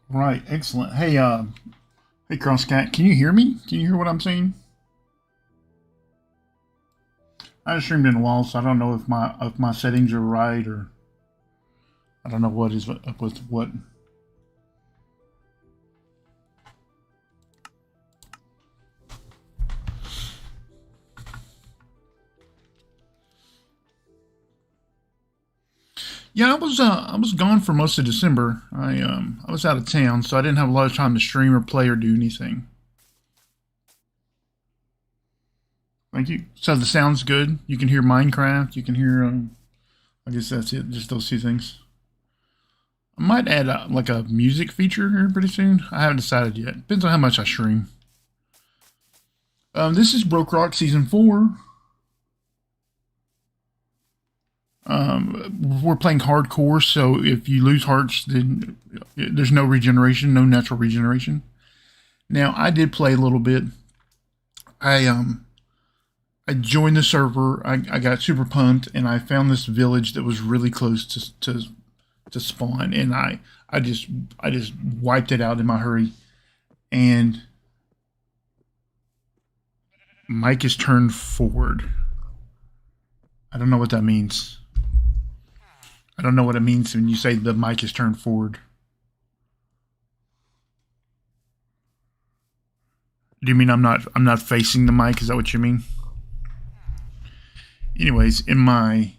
Right, excellent. Hey, CrossCat, can you hear me? Can you hear what I'm saying? I haven't streamed in a while, so I don't know if my settings are right or I don't know what is up with what. Yeah, I was gone for most of December. I was out of town, so I didn't have a lot of time to stream or play or do anything. Thank you. So the sound's good. You can hear Minecraft. You can hear. I guess that's it. Just those two things. I might add like a music feature here pretty soon. I haven't decided yet. Depends on how much I stream. This is BrokeRock Season 4. We're playing hardcore, so if you lose hearts, then there's no regeneration, no natural regeneration. Now, I did play a little bit. I joined the server. I got super pumped, and I found this village that was really close to spawn, and I just wiped it out in my hurry, and Mike is turned forward. I don't know what that means. I don't know what it means when you say the mic is turned forward. Do you mean I'm not facing the mic? Is that what you mean? Anyways, in my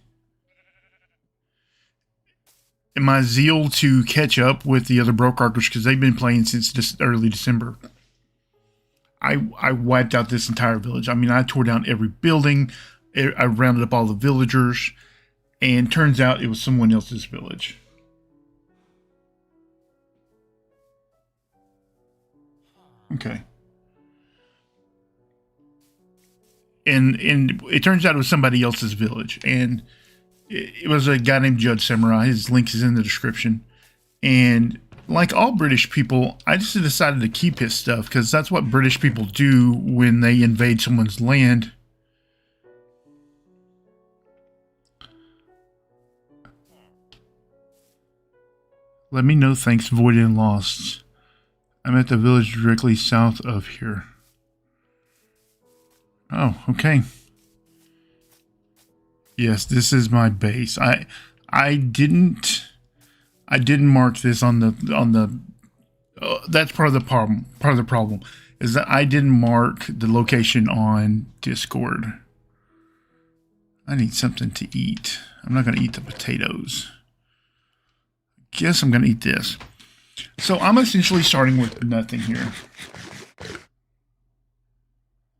zeal to catch up with the other BrokeRockers, because they've been playing since early December, I wiped out this entire village. I mean, I tore down every building. I rounded up all the villagers, and turns out it was someone else's village. Okay. And it turns out it was somebody else's village, and it was a guy named JuddSamurai. His link is in the description. And like all British people, I just decided to keep his stuff because that's what British people do when they invade someone's land. Let me know, thanks, Void and Lost. I'm at the village directly south of here. Oh, okay. Yes, this is my base. I didn't mark this on the that's part of the problem. Part of the problem is that I didn't mark the location on Discord. I need something to eat. I'm not going to eat the potatoes. Guess I'm going to eat this. So I'm essentially starting with nothing here.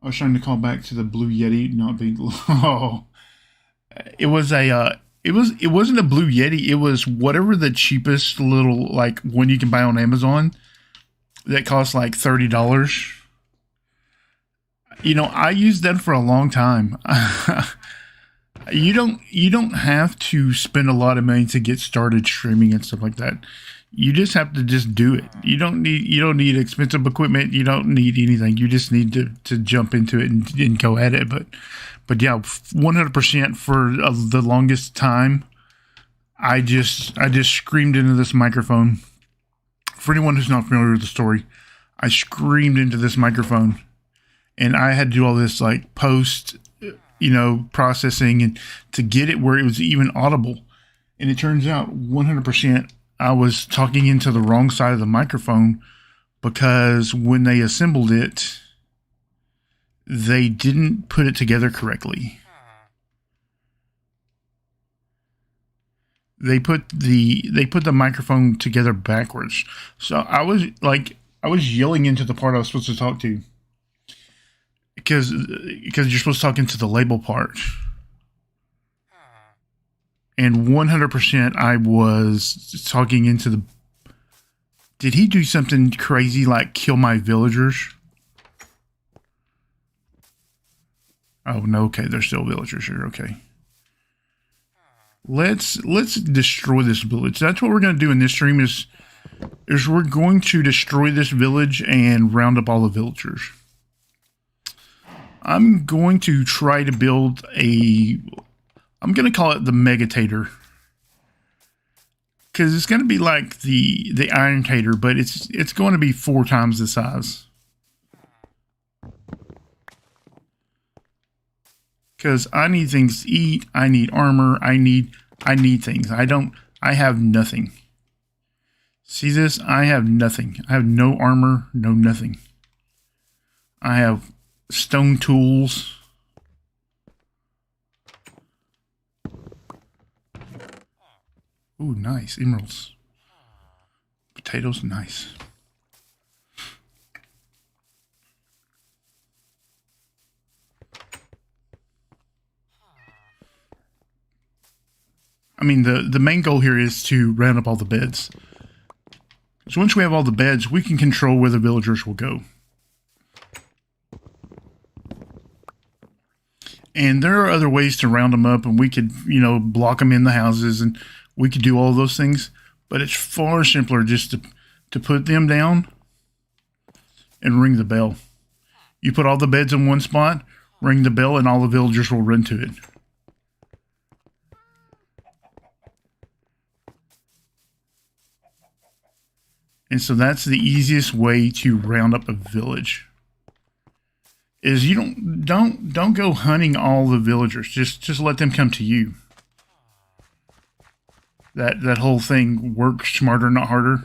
I was trying to call back to the Blue Yeti not being. Oh, it was a. It wasn't a Blue Yeti. It was whatever the cheapest little like one you can buy on Amazon that costs like $30. You know, I used that for a long time. You don't have to spend a lot of money to get started streaming and stuff like that. You just have to just do it. You don't need expensive equipment. You don't need anything. You just need to jump into it and go at it. But yeah, 100% for the longest time, I just screamed into this microphone. For anyone who's not familiar with the story, I screamed into this microphone, and I had to do all this like post, processing and to get it where it was even audible. And it turns out 100% I was talking into the wrong side of the microphone because when they assembled it, they didn't put it together correctly. They put the microphone together backwards. So I was yelling into the part I was supposed to talk to. Because you're supposed to talk into the label part. And 100% I was talking into the... Did he do something crazy like kill my villagers? Oh, no, okay, there's still villagers here, okay. Let's destroy this village. That's what we're going to do in this stream is we're going to destroy this village and round up all the villagers. I'm going to try to build I'm going to call it the Megatator. Because it's going to be like the Iron Tater, but it's going to be 4 times the size. Because I need things to eat, I need armor, I need things. I have nothing. See this? I have nothing. I have no armor, no nothing. I have stone tools. Ooh, nice. Emeralds. Potatoes, nice. I mean, the main goal here is to round up all the beds. So once we have all the beds, we can control where the villagers will go. And there are other ways to round them up, and we could, you know, block them in the houses, and we could do all those things. But it's far simpler just to put them down and ring the bell. You put all the beds in one spot, ring the bell, and all the villagers will run to it. And so that's the easiest way to round up a village. Is you don't go hunting all the villagers. Just let them come to you. That whole thing works smarter, not harder.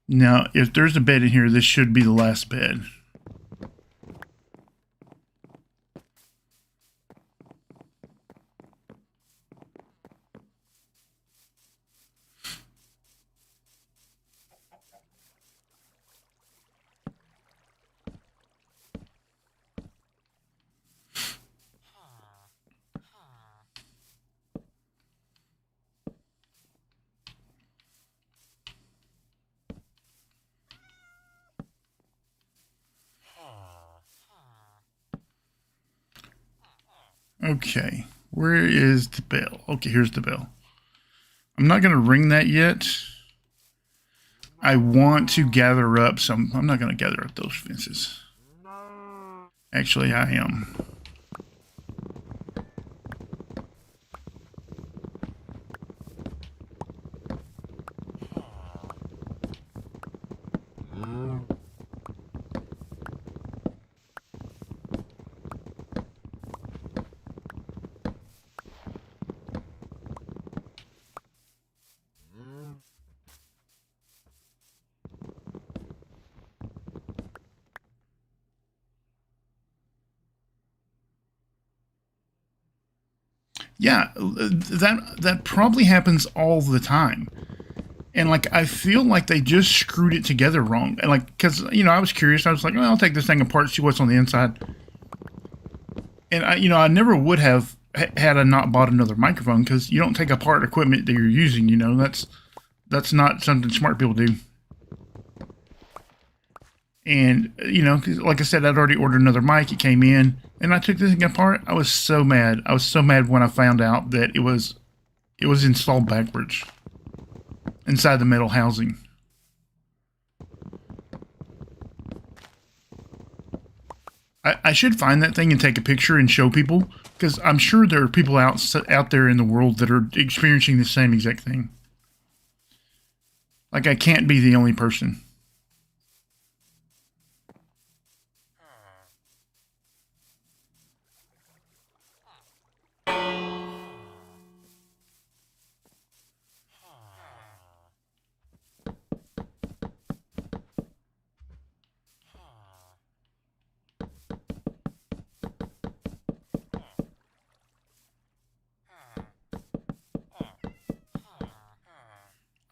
Now, if there's a bed in here, this should be the last bed. Okay, where is the bell? Okay, here's the bell. I'm not going to ring that yet. I want to gather up some... I'm not going to gather up those fences. Actually, I am. Yeah, that probably happens all the time. And, like, I feel like they just screwed it together wrong. And, like, because, you know, I was curious. I was like, well, I'll take this thing apart, see what's on the inside. And, I never would have had I not bought another microphone, because you don't take apart equipment that you're using, you know. That's not something smart people do. And, you know, 'cause like I said, I'd already ordered another mic. It came in, and I took this thing apart. I was so mad. I was so mad when I found out that it was installed backwards inside the metal housing. I should find that thing and take a picture and show people, because I'm sure there are people out there in the world that are experiencing the same exact thing. Like, I can't be the only person.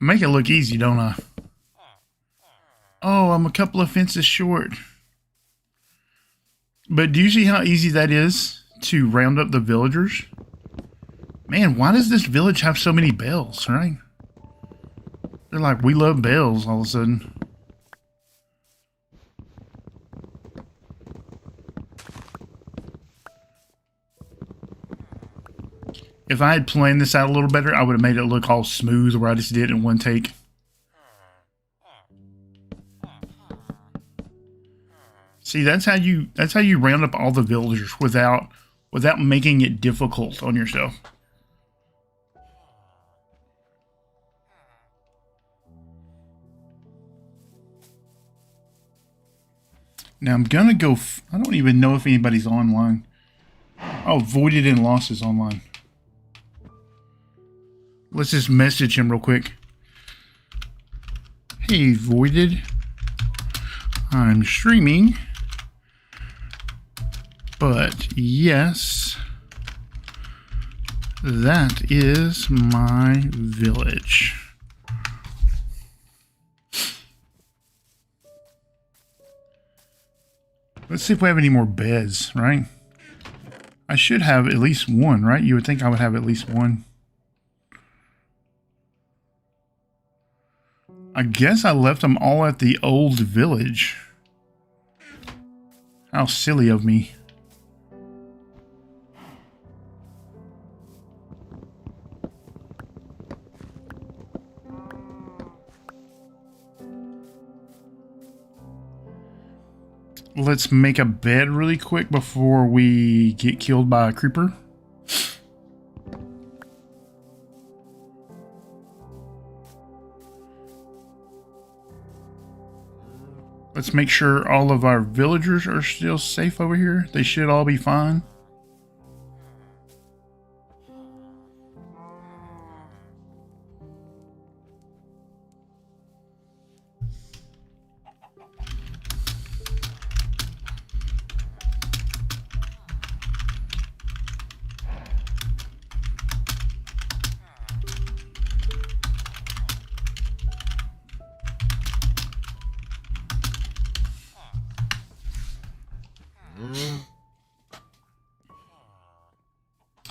I make it look easy, don't I? Oh, I'm a couple of fences short. But do you see how easy that is to round up the villagers? Man, why does this village have so many bells, right? They're like, we love bells all of a sudden. If I had planned this out a little better, I would have made it look all smooth where I just did it in one take. See, that's how you round up all the villagers without without making it difficult on yourself. Now I'm gonna go. I don't even know if anybody's online. Oh, Voided and Lost is online. Let's just message him real quick. Hey, Voided. I'm streaming. But yes, that is my village. Let's see if we have any more beds, right? I should have at least one, right? You would think I would have at least one. I guess I left them all at the old village. How silly of me. Let's make a bed really quick before we get killed by a creeper. Let's make sure all of our villagers are still safe over here. They should all be fine.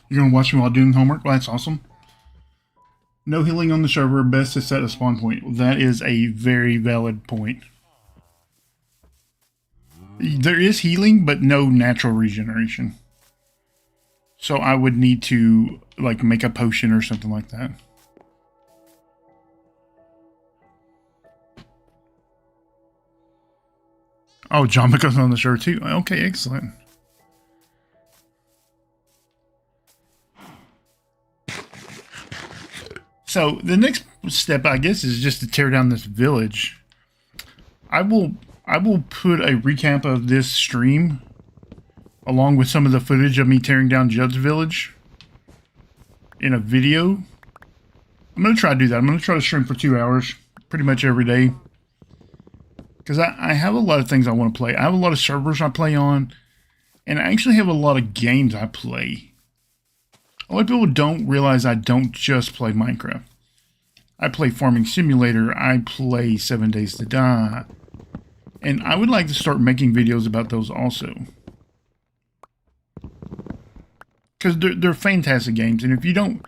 You're gonna watch me while doing homework? Well, that's awesome. No healing on the server, best to set a spawn point. That is a very valid point. There is healing, but no natural regeneration. So I would need to, like, make a potion or something like that. Oh, Jomica's on the server too. Okay, excellent. So the next step, I guess, is just to tear down this village. I will put a recap of this stream along with some of the footage of me tearing down Judd's village in a video. I'm going to try to do that. I'm going to try to stream for 2 hours pretty much every day. Because I have a lot of things I want to play. I have a lot of servers I play on. And I actually have a lot of games I play. A lot of people don't realize I don't just play Minecraft. I play Farming Simulator. I play 7 Days to Die. And I would like to start making videos about those also. Because they're fantastic games. And if you don't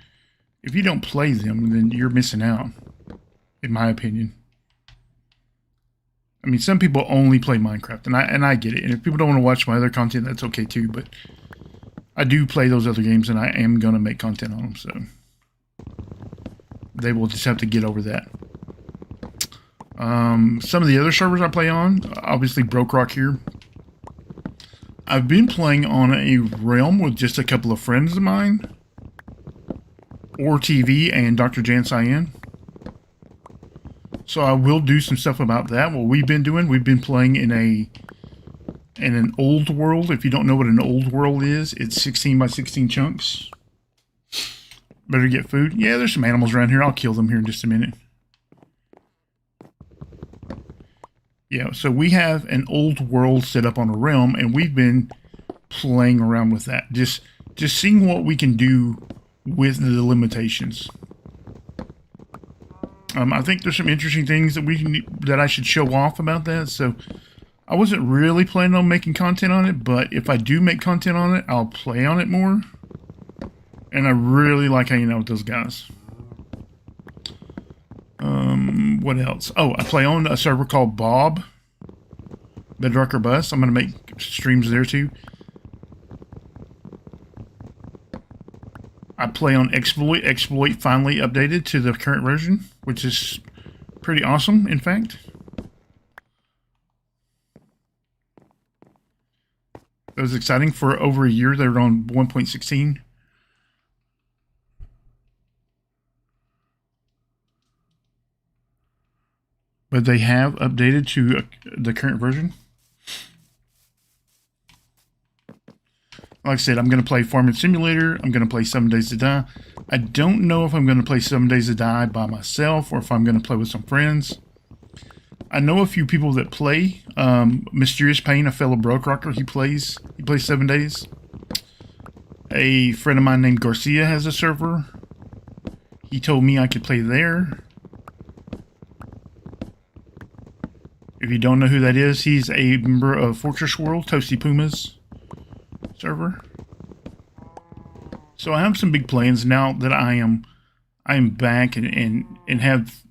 play them, then you're missing out. In my opinion. I mean, some people only play Minecraft. And I get it. And if people don't want to watch my other content, that's okay too. But I do play those other games, and I am going to make content on them, so they will just have to get over that. Some of the other servers I play on, obviously BrokeRock here. I've been playing on a realm with just a couple of friends of mine, Or TV and Dr. Jan Cyan. So I will do some stuff about that. What we've been doing, we've been playing in an old world. If you don't know what an old world is, it's 16 by 16 chunks. Better get food. Yeah, there's some animals around here. I'll kill them here in just a minute. Yeah, so we have an old world set up on a realm, and we've been playing around with that. Just seeing what we can do with the limitations. I think there's some interesting things that I should show off about that. So I wasn't really planning on making content on it, but if I do make content on it, I'll play on it more. And I really like hanging out with those guys. What else? Oh, I play on a server called Bob. Bedrock or Bust. I'm going to make streams there too. I play on Exploit. Exploit finally updated to the current version, which is pretty awesome, in fact. That was exciting. For over a year, they were on 1.16. But they have updated to the current version. Like I said, I'm going to play Farming Simulator. I'm going to play 7 Days to Die. I don't know if I'm going to play 7 Days to Die by myself or if I'm going to play with some friends. I know a few people that play. MysteriousPayne, a fellow BrokeRocker, he plays 7 Days. A friend of mine named Garcia has a server. He told me I could play there. If you don't know who that is, he's a member of Fortress World, Toasty Puma's server. So I have some big plans now that I am back and have,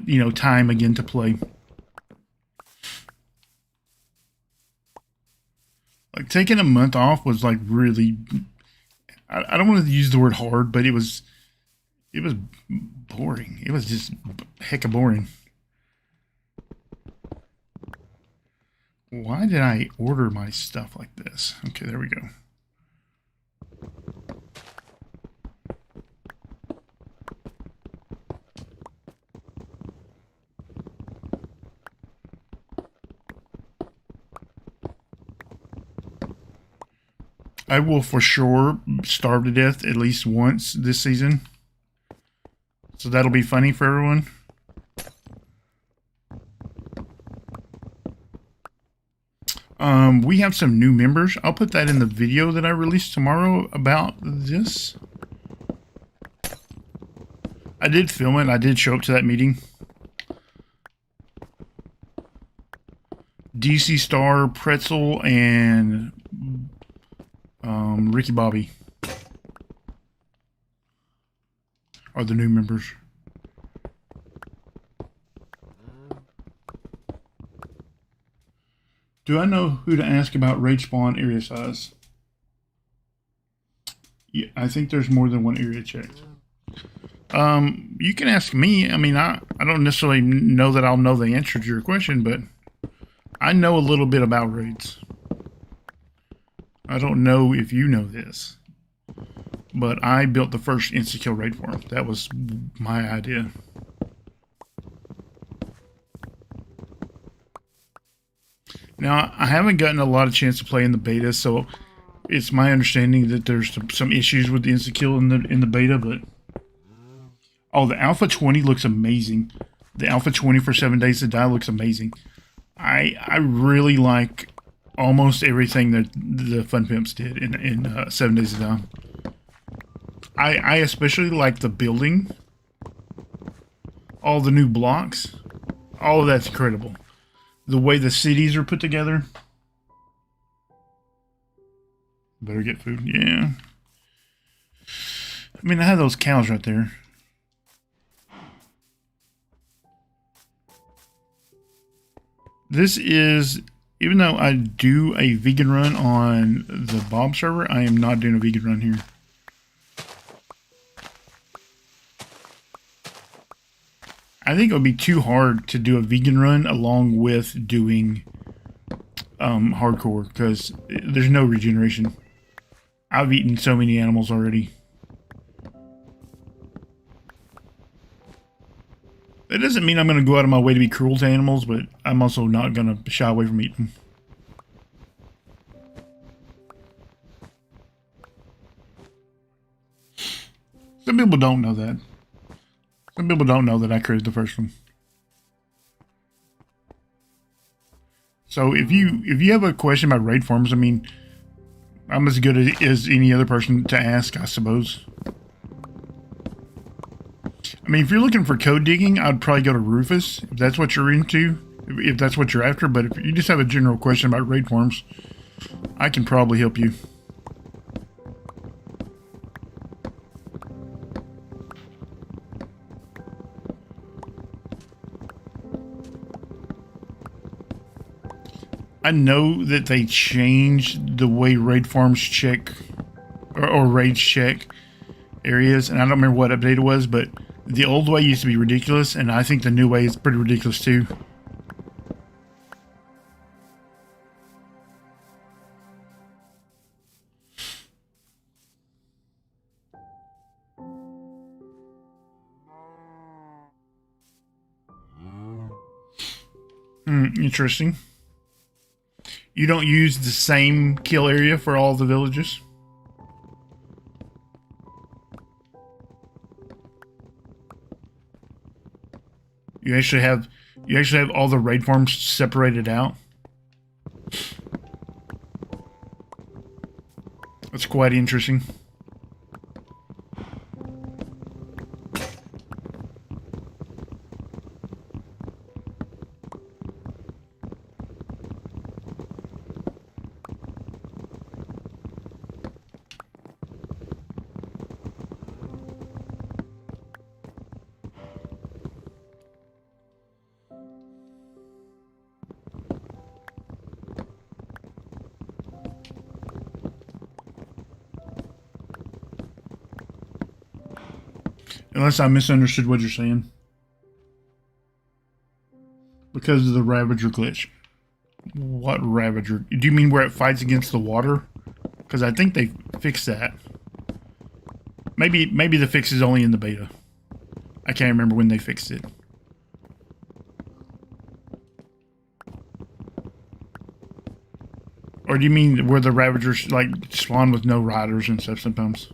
you know, time again to play. Like, taking a month off was like really, I don't want to use the word hard, but it was boring. It was just hecka boring. Why did I order my stuff like this? Okay, there we go. I will for sure starve to death at least once this season. So that'll be funny for everyone. We have some new members. I'll put that in the video that I release tomorrow about this. I did film it. I did show up to that meeting. DC Star, Pretzel, and Ricky Bobby are the new members. Do I know who to ask about raid spawn area size? Yeah, I think there's more than one area checked. You can ask me. I mean, I don't necessarily know that I'll know the answer to your question, but I know a little bit about raids. I don't know if you know this, but I built the first insta-kill raid farm. That was my idea. Now, I haven't gotten a lot of chance to play in the beta, so it's my understanding that there's some issues with the insta-kill in the beta, but oh, the Alpha 20 looks amazing. The Alpha 20 for 7 Days to Die looks amazing. I really like almost everything that the Fun Pimps did in 7 Days to Die. I especially like the building. All the new blocks. All of that's incredible. The way the cities are put together. Better get food. Yeah. I mean, I have those cows right there. This is, even though I do a vegan run on the Bob server, I am not doing a vegan run here. I think it would be too hard to do a vegan run along with doing hardcore, because there's no regeneration. I've eaten so many animals already. That doesn't mean I'm going to go out of my way to be cruel to animals, but I'm also not going to shy away from eating them. Some people don't know that. Some people don't know that I created the first one. So if you have a question about raid farms, I mean, I'm as good as any other person to ask, I suppose. I mean, if you're looking for code digging, I'd probably go to Rufus, if that's what you're into, if that's what you're after. But if you just have a general question about raid farms, I can probably help you. I know that they changed the way raid farms check, or raids check areas, and I don't remember what update it was, but the old way used to be ridiculous, and I think the new way is pretty ridiculous too. Interesting. You don't use the same kill area for all the villages? You actually have all the raid farms separated out? That's quite interesting. Unless I misunderstood what you're saying. Because of the Ravager glitch. What Ravager? Do you mean where it fights against the water? Because I think they fixed that. Maybe the fix is only in the beta. I can't remember when they fixed it. Or do you mean where the Ravagers like spawn with no riders and stuff sometimes?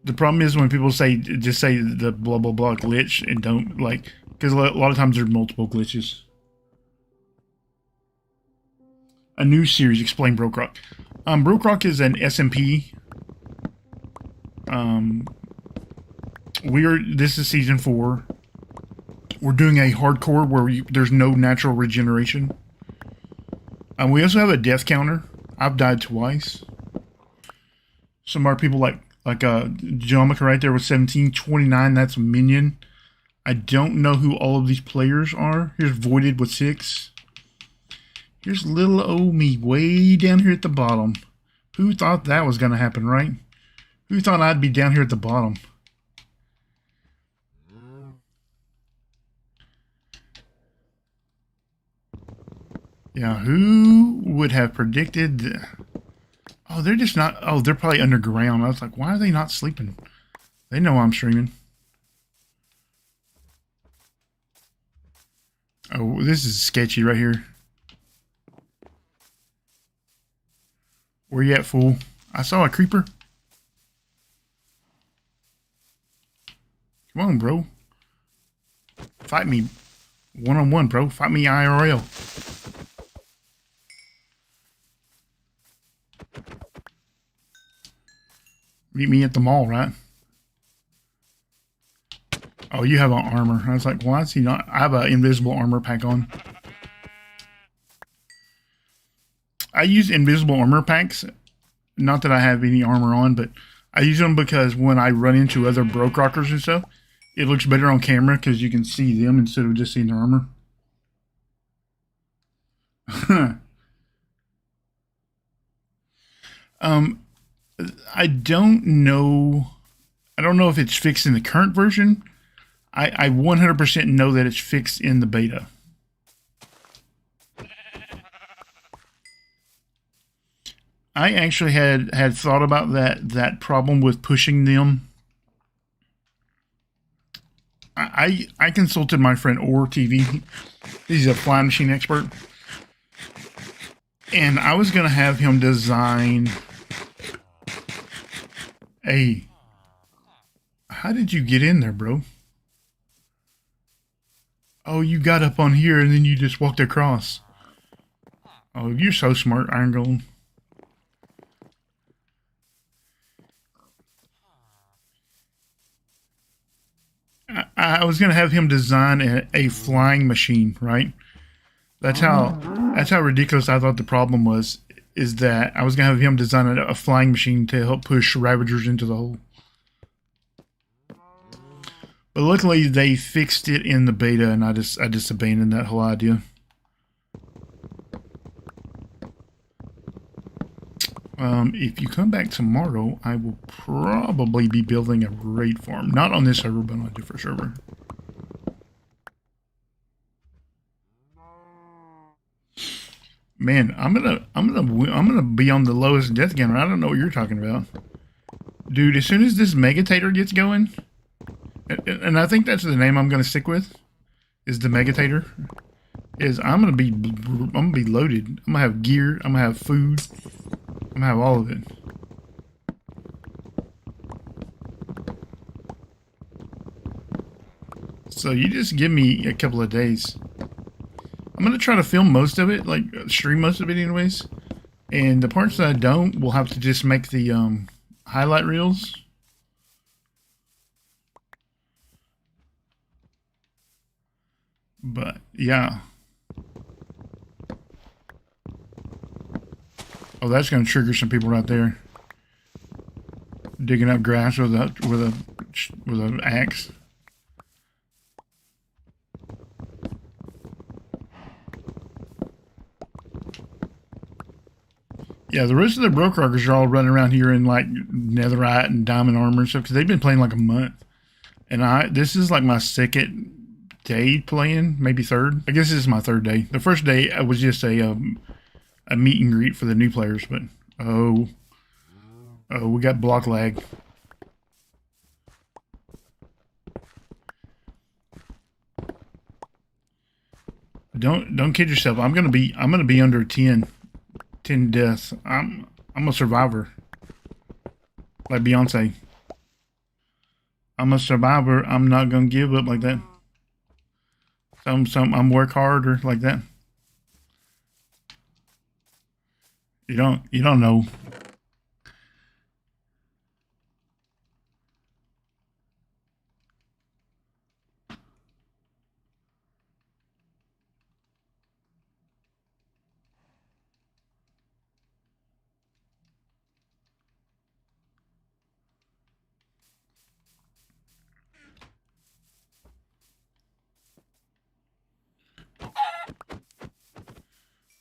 The problem is when people just say the blah blah blah glitch and don't like, because a lot of times there's multiple glitches. A new series, explain BrokeRock. BrokeRock is an SMP. This is season 4. We're doing a hardcore where there's no natural regeneration. We also have a death counter. I've died twice. Some of our people like Jomica right there with 1729. That's Minion. I don't know who all of these players are. Here's Voided with 6. Here's little old me way down here at the bottom. Who thought that was going to happen, right? Who thought I'd be down here at the bottom? Yeah, who would have predicted... Oh, they're just not... Oh, they're probably underground. I was like, why are they not sleeping? They know I'm streaming. Oh, this is sketchy right here. Where you at, fool? I saw a creeper. Come on, bro. Fight me. One-on-one, bro. Fight me IRL. Meet me at the mall, right? Oh, you have an armor. I was like, why is he not? I have an invisible armor pack on. I use invisible armor packs. Not that I have any armor on, but I use them because when I run into other BrokeRockers and stuff, it looks better on camera because you can see them instead of just seeing their armor. I don't know. I don't know if it's fixed in the current version. I 100% know that it's fixed in the beta. I actually had thought about that problem with pushing them. I consulted my friend Or TV. He's a flying machine expert. And I was going to have him design a... How did you get in there, bro? Oh, you got up on here and then you just walked across. Oh, you're so smart, Iron Golem. I was going to have him design a flying machine, right? That's how ridiculous I thought the problem was, is that I was going to have him design a flying machine to help push Ravagers into the hole. But luckily they fixed it in the beta and I just abandoned that whole idea. If you come back tomorrow, I will probably be building a raid farm. Not on this server, but on a different server. Man, I'm gonna be on the lowest death counter. I don't know what you're talking about. Dude, as soon as this Megatator gets going, and I think that's the name I'm going to stick with, is the Megatator, is I'm gonna be loaded. I'm gonna have gear. I'm gonna have food. I'm gonna have all of it. So you just give me a couple of days. I'm gonna try to film most of it, like stream most of it anyways. And the parts that I don't, we'll have to just make the highlight reels. But yeah. Oh, that's gonna trigger some people right there. Digging up grass with an axe. Yeah, the rest of the BrokeRockers are all running around here in like netherite and diamond armor and stuff because they've been playing like a month. And this is like my second day playing, maybe third. I guess this is my third day. The first day I was just a meet and greet for the new players, but oh, we got block lag. Don't kid yourself. I'm gonna be under 10 deaths. I'm a survivor. Like Beyonce. I'm a survivor. I'm not gonna give up like that. I'm work harder like that. You don't know.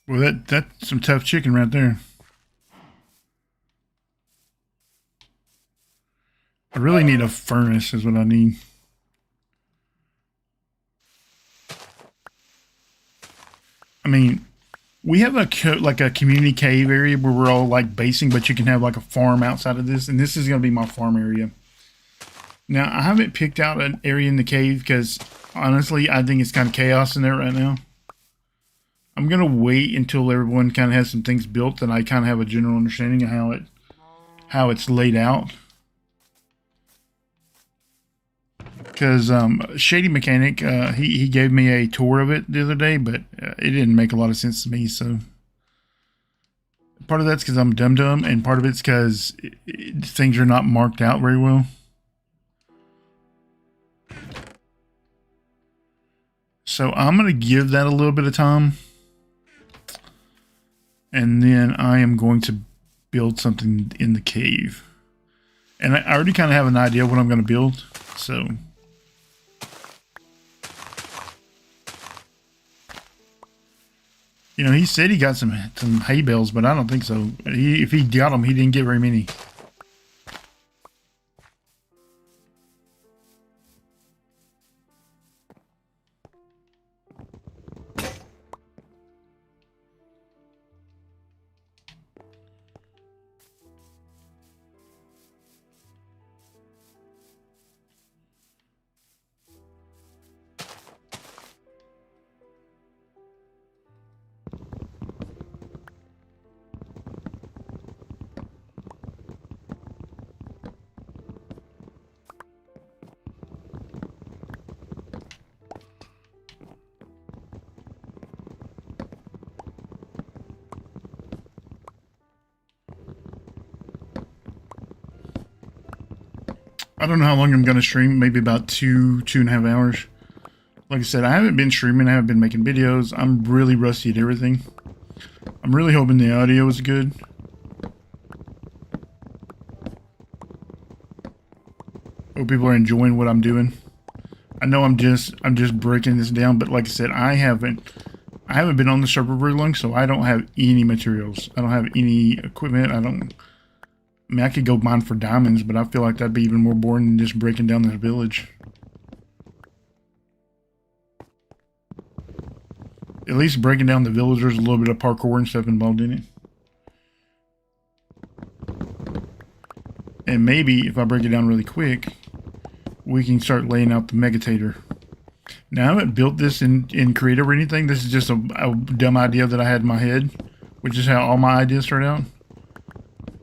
Well, that's some tough chicken right there. I really need a furnace is what I need. I mean, we have a community cave area where we're all like basing, but you can have like a farm outside of this, and this is going to be my farm area. Now, I haven't picked out an area in the cave because honestly, I think it's kind of chaos in there right now. I'm going to wait until everyone kind of has some things built and I kind of have a general understanding of how it's laid out. Because Shady Mechanic, he gave me a tour of it the other day, but it didn't make a lot of sense to me. So part of that's because I'm dumb, and part of it's because things are not marked out very well. So I'm going to give that a little bit of time. And then I am going to build something in the cave. And I already kind of have an idea of what I'm going to build. So you know, he said he got some hay bales, but I don't think so. If he got them, he didn't get very many. I don't know how long I'm going to stream, maybe about two and a half hours. Like I said, I haven't been streaming, I haven't been making videos. I'm really rusty at everything. I'm really hoping the audio is good. Hope people are enjoying what I'm doing. I know I'm just breaking this down, but like I said, I haven't been on the server very long, so I don't have any materials. I don't have any equipment. I mean, I could go mine for diamonds, but I feel like that'd be even more boring than just breaking down this village. At least breaking down the village, there's a little bit of parkour and stuff involved in it. And maybe if I break it down really quick, we can start laying out the Megatator. Now, I haven't built this in Creative or anything. This is just a dumb idea that I had in my head, which is how all my ideas start out.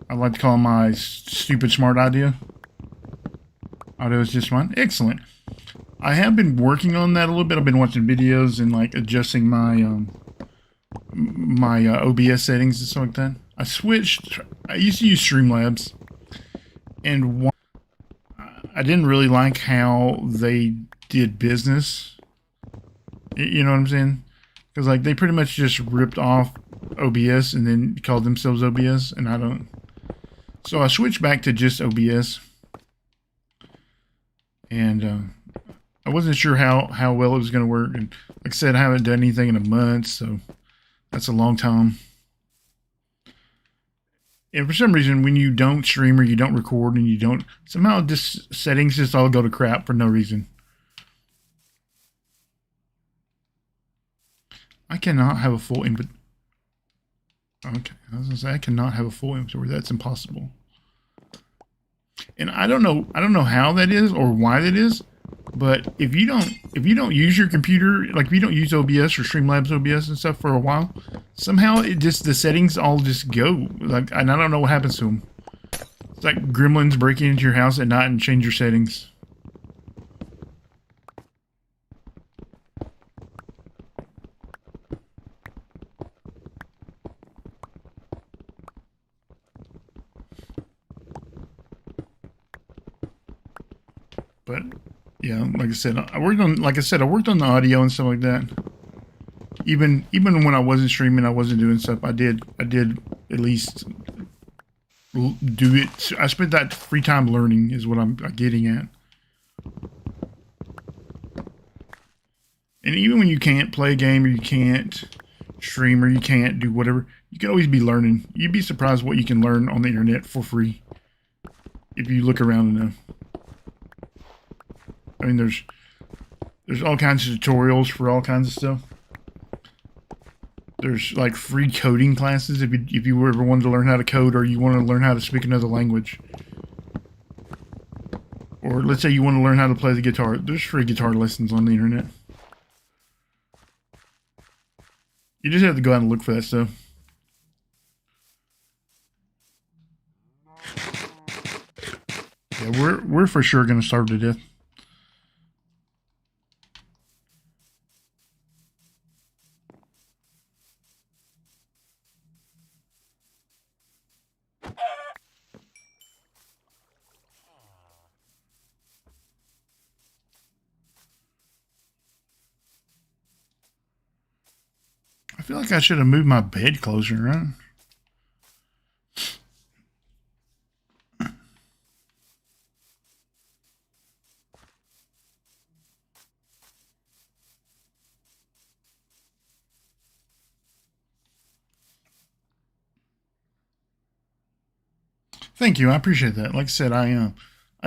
I like to call it my stupid smart idea. Audio is just fine. Excellent. I have been working on that a little bit. I've been watching videos and like adjusting my my OBS settings and stuff like that. I switched. I used to use Streamlabs, and I didn't really like how they did business. You know what I'm saying? Because like they pretty much just ripped off OBS and then called themselves OBS, and I don't. So I switched back to just OBS, and I wasn't sure how well it was going to work. And like I said, I haven't done anything in a month, so that's a long time. And for some reason, when you don't stream or you don't record and you don't, somehow just settings just all go to crap for no reason. I cannot have a full inventory. Okay, I was gonna say I cannot have a full inventory. That's impossible. And I don't know how that is or why that is. But if you don't use your computer, like if you don't use OBS or Streamlabs OBS and stuff for a while, somehow it just, the settings all just go. Like, and I don't know what happens to them. It's like gremlins breaking into your house at night and change your settings. But yeah, like I said, I worked on the audio and stuff like that. Even when I wasn't streaming, I wasn't doing stuff. I did at least do it. I spent that free time learning, is what I'm getting at. And even when you can't play a game or you can't stream or you can't do whatever, you can always be learning. You'd be surprised what you can learn on the internet for free if you look around enough. I mean, there's all kinds of tutorials for all kinds of stuff. There's like free coding classes if you ever wanted to learn how to code or you want to learn how to speak another language. Or let's say you want to learn how to play the guitar. There's free guitar lessons on the internet. You just have to go out and look for that stuff. Yeah, we're for sure gonna starve to death. I feel like I should have moved my bed closer, right? Thank you. I appreciate that. Like I said, I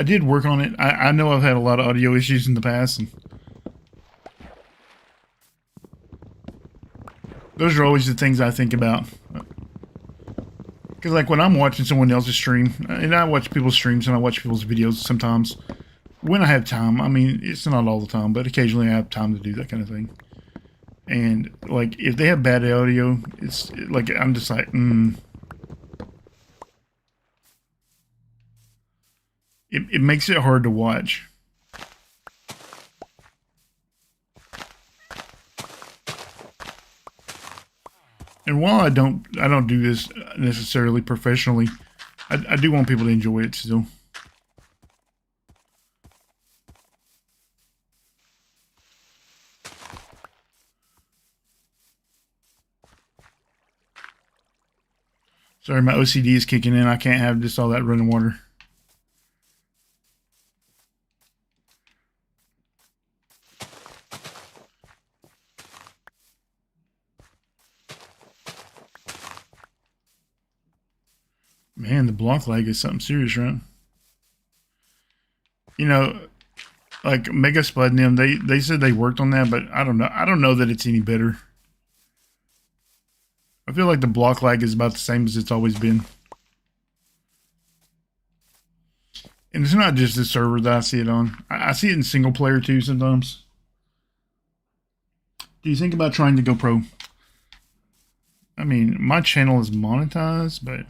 did work on it. I know I've had a lot of audio issues in the past, and those are always the things I think about. Because like when I'm watching someone else's stream, and I watch people's streams and I watch people's videos sometimes, when I have time, I mean, it's not all the time, but occasionally I have time to do that kind of thing. And like, if they have bad audio, it's like, I'm just like, It makes it hard to watch. And while I don't do this necessarily professionally, I do want people to enjoy it still. Sorry, my OCD is kicking in. I can't have just all that running water. Man, the block lag is something serious, right? You know, like Mega Spud and them, they said they worked on that, but I don't know. I don't know that it's any better. I feel like the block lag is about the same as it's always been. And it's not just this server that I see it on. I see it in single player too sometimes. Do you think about trying to go pro? I mean, my channel is monetized, but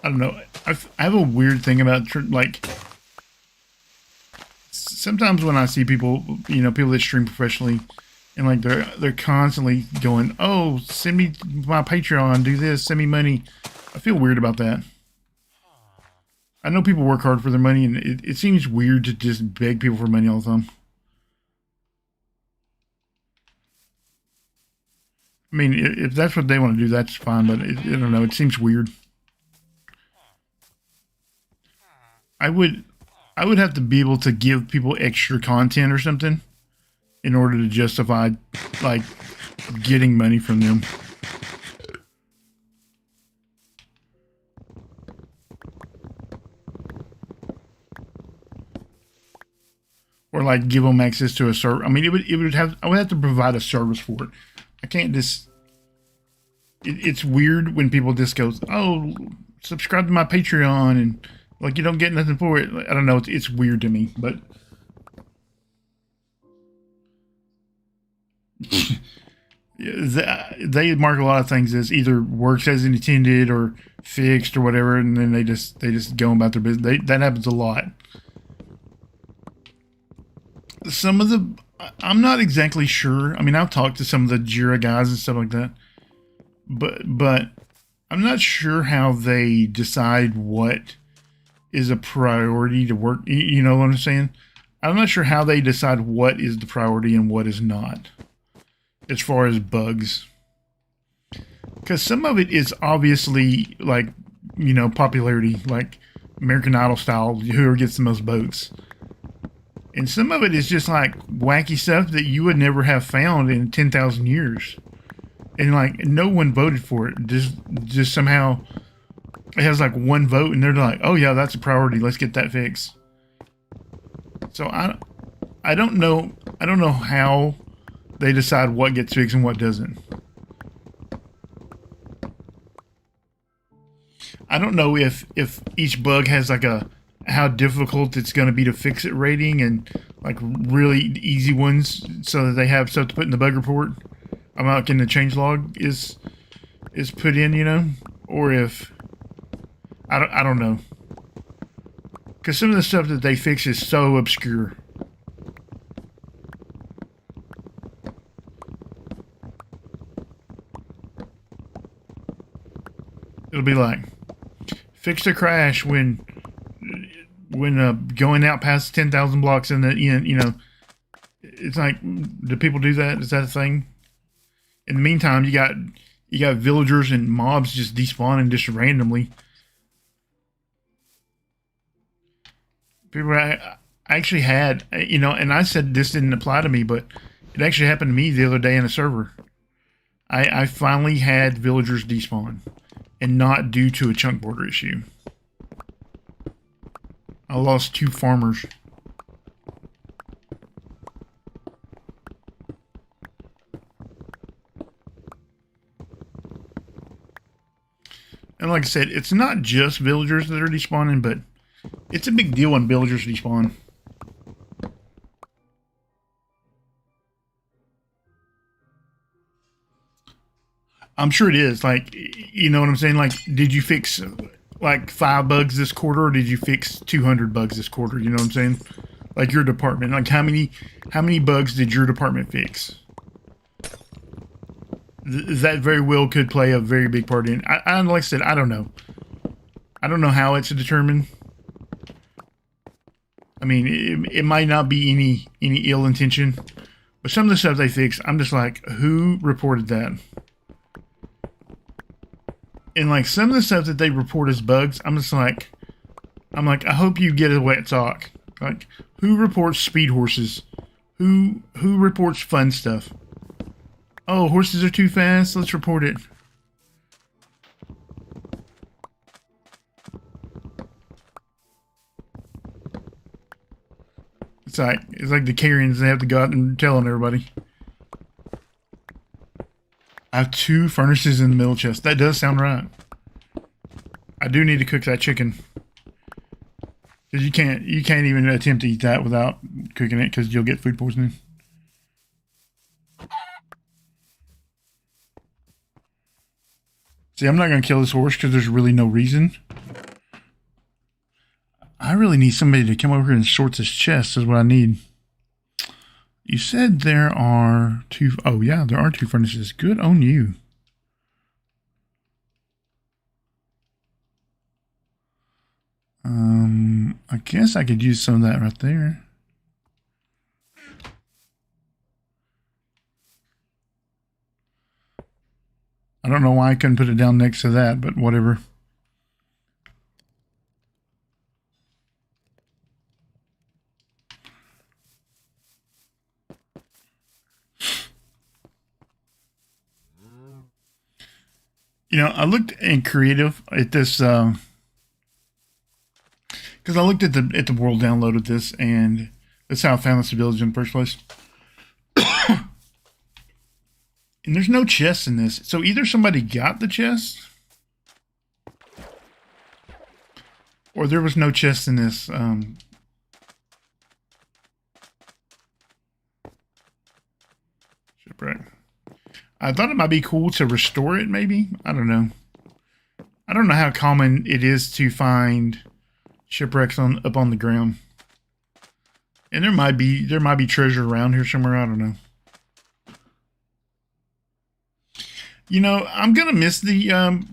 I don't know. I have a weird thing about, like, sometimes when I see people, you know, people that stream professionally, and like they're constantly going, oh, send me my Patreon, do this, send me money. I feel weird about that. I know people work hard for their money, and it seems weird to just beg people for money all the time. I mean, if that's what they want to do, that's fine, but I don't know, it seems weird. I would have to be able to give people extra content or something in order to justify, like, getting money from them. Or like give them access to a server. I mean, I would have to provide a service for it. I can't just. It's weird when people just go, oh, subscribe to my Patreon, and like you don't get nothing for it. I don't know. It's weird to me, but they mark a lot of things as either works as intended or fixed or whatever, and then they just go about their business. That happens a lot. Some of the, I'm not exactly sure. I mean, I've talked to some of the Jira guys and stuff like that, but I'm not sure how they decide what is a priority to work. You know what I'm saying? I'm not sure how they decide what is the priority and what is not, as far as bugs. Because some of it is obviously like, you know, popularity, like American Idol style, whoever gets the most votes. And some of it is just like wacky stuff that you would never have found in 10,000 years. And like no one voted for it. Just somehow it has like one vote and they're like, oh yeah, that's a priority. Let's get that fixed. So I don't know how they decide what gets fixed and what doesn't. I don't know if each bug has like a how difficult it's going to be to fix it rating and like really easy ones so that they have stuff to put in the bug report about in the changelog is put in, you know, or if I don't know, because some of the stuff that they fix is so obscure. It'll be like fix the crash when going out past 10,000 blocks in the, you know, it's like, do people do that? Is that a thing? In the meantime, you got villagers and mobs just despawning just randomly. People, I actually had, you know, and I said this didn't apply to me, but it actually happened to me the other day in a server. I finally had villagers despawn, and not due to a chunk border issue. I lost 2 farmers. And like I said, it's not just villagers that are despawning, but it's a big deal when villagers despawn. I'm sure it is. Like, you know what I'm saying? Like, did you fix like 5 bugs this quarter, or did you fix 200 bugs this quarter? You know what I'm saying? Like your department. Like how many bugs did your department fix? That very well could play a very big part in. I like I said, I don't know. I don't know how it's determined. I mean, it might not be any ill intention, but some of the stuff they fix, I'm just like, who reported that? And like some of the stuff that they report as bugs, I'm like, I hope you get a wet sock. Like, who reports speed horses? Who reports fun stuff? Oh, horses are too fast. Let's report it. It's like the Karens, they have to go out and tell on everybody. I have 2 furnaces in the middle chest. That does sound right. I do need to cook that chicken. Because you can't even attempt to eat that without cooking it because you'll get food poisoning. See, I'm not going to kill this horse because there's really no reason. I really need somebody to come over here and sort this chest is what I need. You said there are 2... Oh, yeah, there are 2 furnaces. Good on you. I guess I could use some of that right there. I don't know why I couldn't put it down next to that, but whatever. You know, I looked in creative at this because I looked at the world download of this, and that's how I found this village in the first place. And there's no chests in this, so either somebody got the chest, or there was no chest in this. Shipwreck. I thought it might be cool to restore it, maybe. I don't know. I don't know how common it is to find shipwrecks up on the ground. And there might be treasure around here somewhere. I don't know. You know, I'm gonna miss the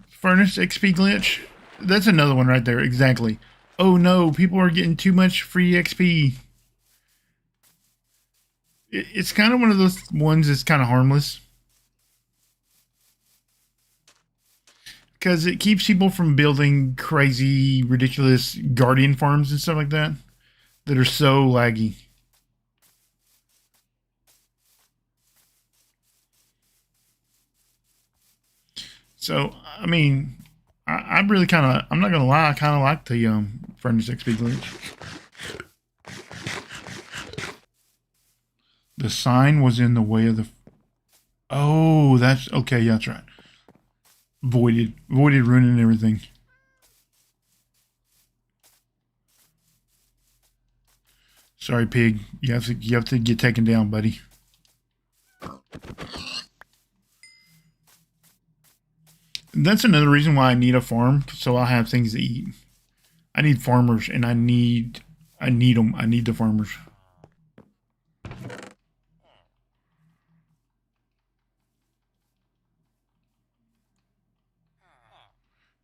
furnace XP glitch. That's another one right there. Exactly. Oh no, people are getting too much free XP. It's kind of one of those ones that's kind of harmless. Because it keeps people from building crazy, ridiculous guardian farms and stuff like that that are so laggy. So, I mean, I really kind of, I'm not going to lie, I kind of like the furnace XP glitch. The sign was in the way of the... Oh, that's... Okay, yeah, that's right. Voided ruining everything. Sorry, pig. You have to get taken down, buddy. That's another reason why I need a farm, so I'll have things to eat. I need farmers, and I need them. I need the farmers.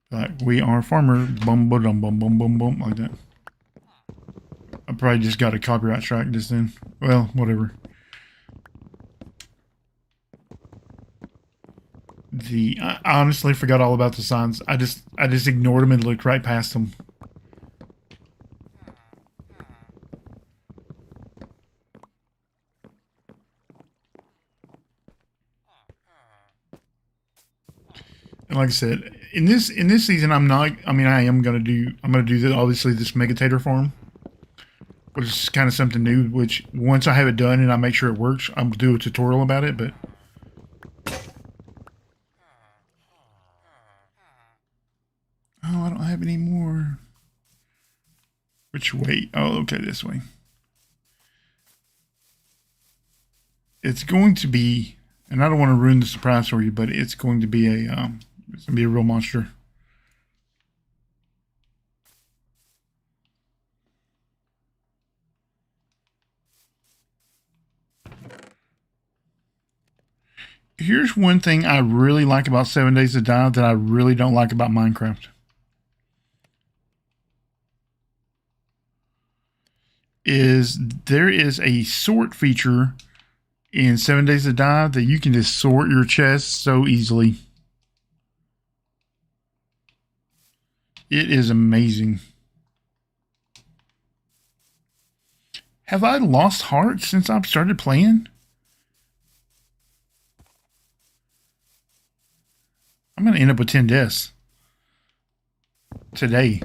Like, we are farmers. Bum, bum, bum, bum, bum, bum, bum, like that. I probably just got a copyright strike just then. Well, whatever. I honestly forgot all about the signs. I just ignored them and looked right past them. And like I said, in this season, I'm gonna do obviously this Megatator farm, which is kind of something new. Which once I have it done and I make sure it works, I'll do a tutorial about it. But oh, I don't have any more. Which way? Oh, okay, this way. It's going to be, and I don't want to ruin the surprise for you, but it's going to be a real monster. Here's one thing I really like about 7 Days to Die that I really don't like about Minecraft. Is there is a sort feature in 7 Days to Die that you can just sort your chests so easily. It is amazing. Have I lost heart since I've started playing? I'm going to end up with 10 deaths today.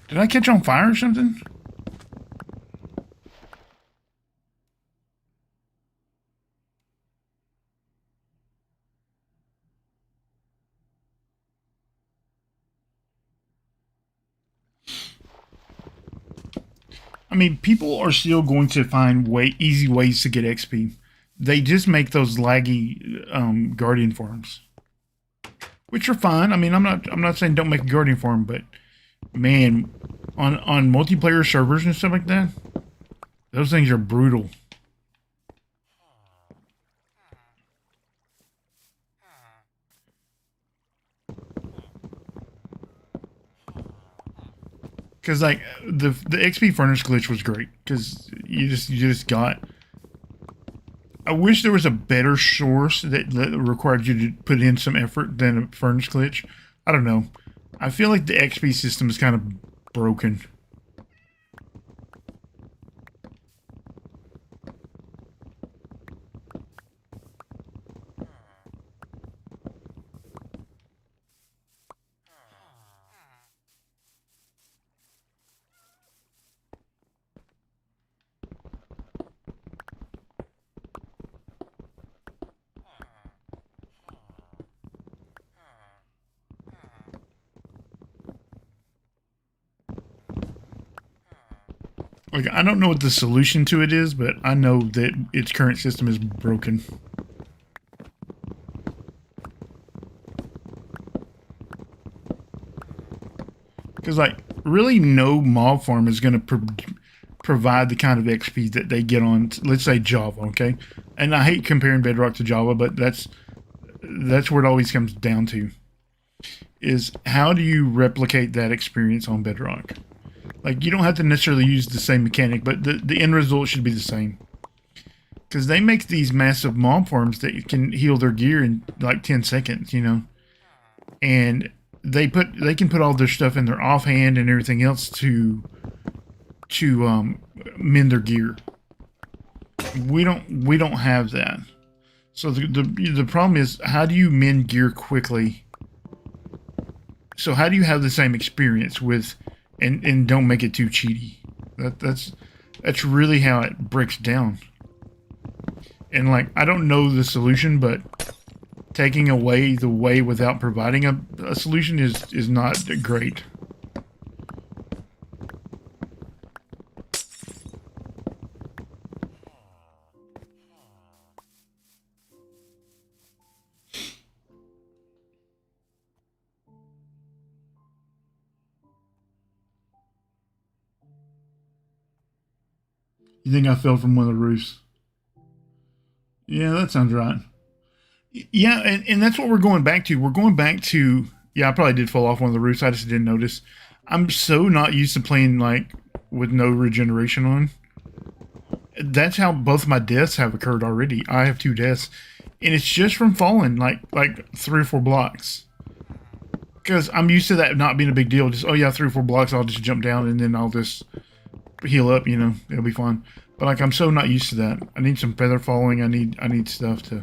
Did I catch on fire or something? I mean, people are still going to find easy ways to get XP. They just make those laggy guardian farms, which are fine. I mean, I'm not saying don't make a guardian farm, but man, on multiplayer servers and stuff like that, those things are brutal. Because like the XP furnace glitch was great because you just got. I wish there was a better source that required you to put in some effort than a furnace glitch. I don't know. I feel like the XP system is kind of broken. Like, I don't know what the solution to it is, but I know that its current system is broken. Because, like, really no mob farm is going to provide the kind of XP that they get on, let's say, Java, okay? And I hate comparing Bedrock to Java, but that's where it always comes down to. Is how do you replicate that experience on Bedrock? Like, you don't have to necessarily use the same mechanic, but the end result should be the same. Because they make these massive mob farms that can heal their gear in like 10 seconds, you know? And they can put all their stuff in their offhand and everything else to mend their gear. We don't have that. So the problem is, how do you mend gear quickly? So how do you have the same experience with and don't make it too cheaty? That's really how it breaks down. And like, I don't know the solution, but taking away the way without providing a solution is not great. You think I fell from one of the roofs? Yeah, that sounds right. Yeah, and that's what we're going back to. We're going back to, yeah, I probably did fall off one of the roofs. I just didn't notice. I'm so not used to playing, like, with no regeneration on. That's how both my deaths have occurred already. I have 2 deaths. And it's just from falling, like 3 or 4 blocks. Because I'm used to that not being a big deal. Just, oh yeah, 3 or 4 blocks, I'll just jump down and then I'll just heal up, you know. It'll be fine. But, like, I'm so not used to that. I need some feather falling. I need stuff to...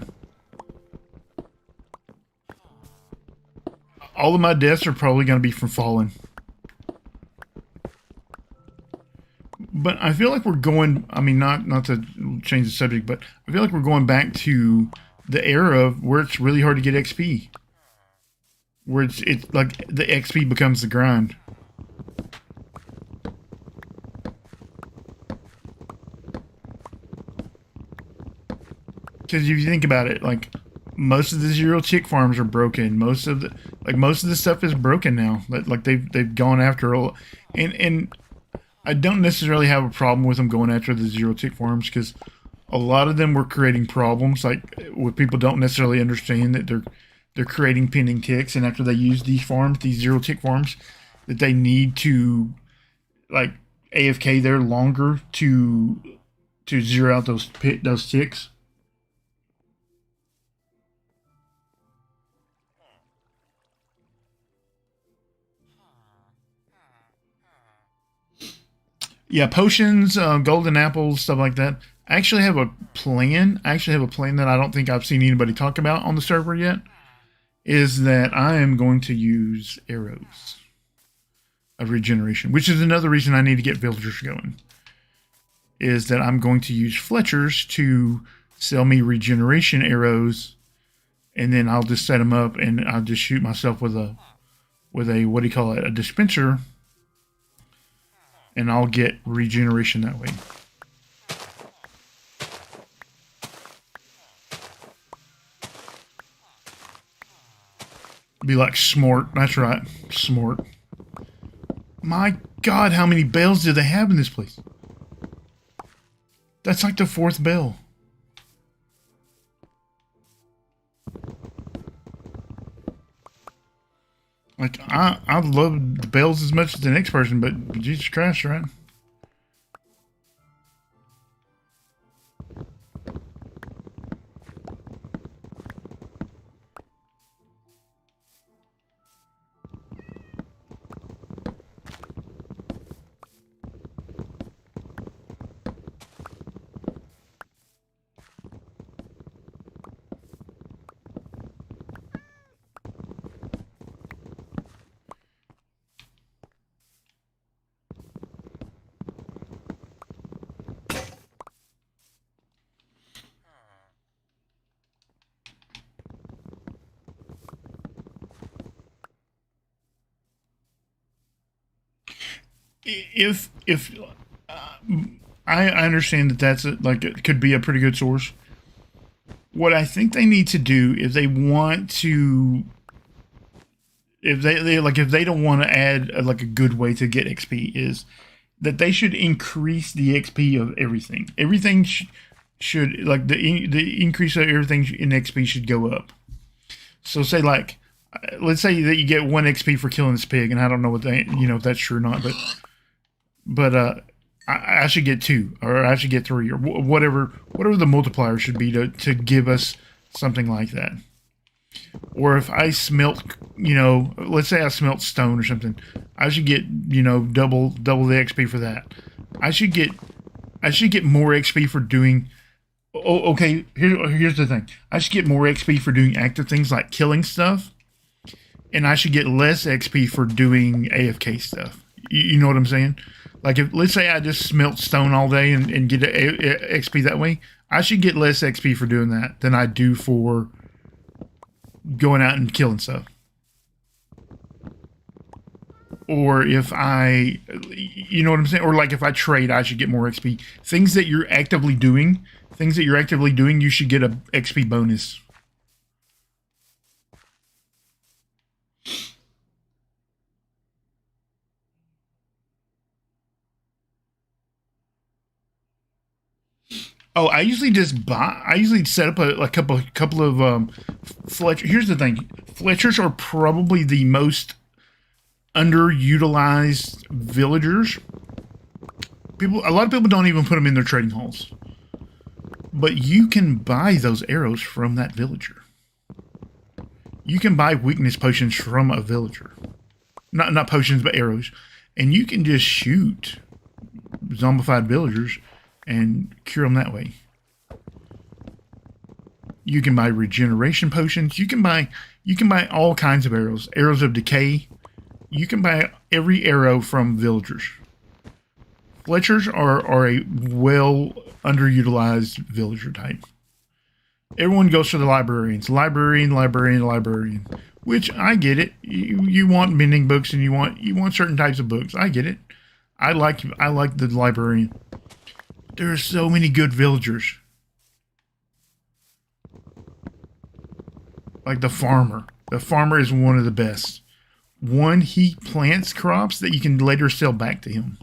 All of my deaths are probably going to be from falling. But I feel like we're going... I mean, not to change the subject, but I feel like we're going back to the era of where it's really hard to get XP. Where it's like the XP becomes the grind. Because if you think about it, like, most of the zero tick farms are broken. Most of the stuff is broken now. Like they've gone after all, and I don't necessarily have a problem with them going after the zero tick farms, because a lot of them were creating problems. Like, what people don't necessarily understand, that they're creating pending ticks, and after they use these farms, these zero tick farms, that they need to, like, AFK there longer to zero out those ticks. Yeah, potions, golden apples, stuff like that. I actually have a plan. That I don't think I've seen anybody talk about on the server yet. Is that I am going to use arrows of regeneration, which is another reason I need to get villagers going. Is that I'm going to use Fletchers to sell me regeneration arrows, and then I'll just set them up, and I'll just shoot myself with a what do you call it, a dispenser. and I'll get regeneration that way. Be like smart. That's right. Smart. My God, how many bells do they have in this place? That's like the 4th bell. Like, I love the bells as much as the next person, but Jesus Christ, right? If I understand that that's like it could be a pretty good source. What I think they need to do if they want to, if they don't want to add like a good way to get XP is that they should increase the XP of everything. Everything should like the increase of everything in XP should go up. So say like, let's say that you get 1 XP for killing this pig, and I don't know what they, if that's true or not, but I should get 2, or I should get 3, or whatever the multiplier should be to give us something like that. Or if I smelt, let's say I smelt stone or something, I should get, double the XP for that. I should get more XP for doing. Oh, okay. Here's the thing. I should get more XP for doing active things like killing stuff, and I should get less XP for doing AFK stuff. You know what I'm saying? Like, if let's say I just smelt stone all day and get XP that way, I should get less XP for doing that than I do for going out and killing stuff. Or if I, you know what I'm saying? Or like if I trade, I should get more XP. Things that you're actively doing, you should get a XP bonus. Oh, I usually set up a couple of Fletcher. Here's the thing. Fletchers are probably the most underutilized villagers. A lot of people don't even put them in their trading halls. But you can buy those arrows from that villager. You can buy weakness potions from a villager. Not potions, but arrows. And you can just shoot zombified villagers and cure them that way. You can buy regeneration potions. You can buy all kinds of arrows. Arrows of decay. You can buy every arrow from villagers. Fletchers are a well underutilized villager type. Everyone goes for the librarians. Librarian. Which I get it. You want mending books and you want certain types of books. I get it. I like the librarian. There are so many good villagers. Like the farmer. The farmer is one of the best. One, he plants crops that you can later sell back to him.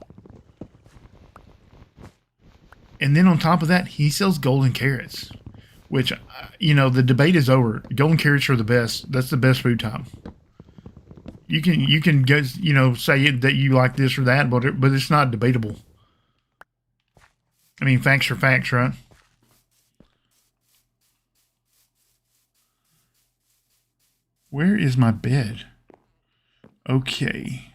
And then on top of that, he sells golden carrots. Which, the debate is over. Golden carrots are the best. That's the best food type. You can go, say that you like this or that, but it's not debatable. I mean, facts are facts, right? Where is my bed? Okay.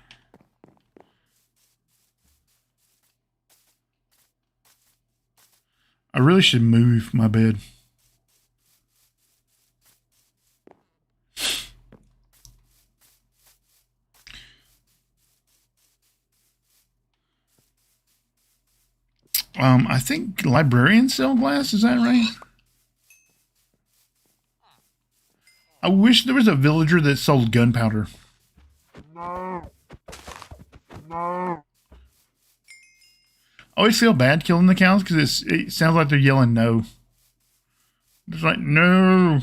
I really should move my bed. I think librarians sell glass, is that right? I wish there was a villager that sold gunpowder. No. always feel bad killing the cows because it sounds like they're yelling no. It's like, no.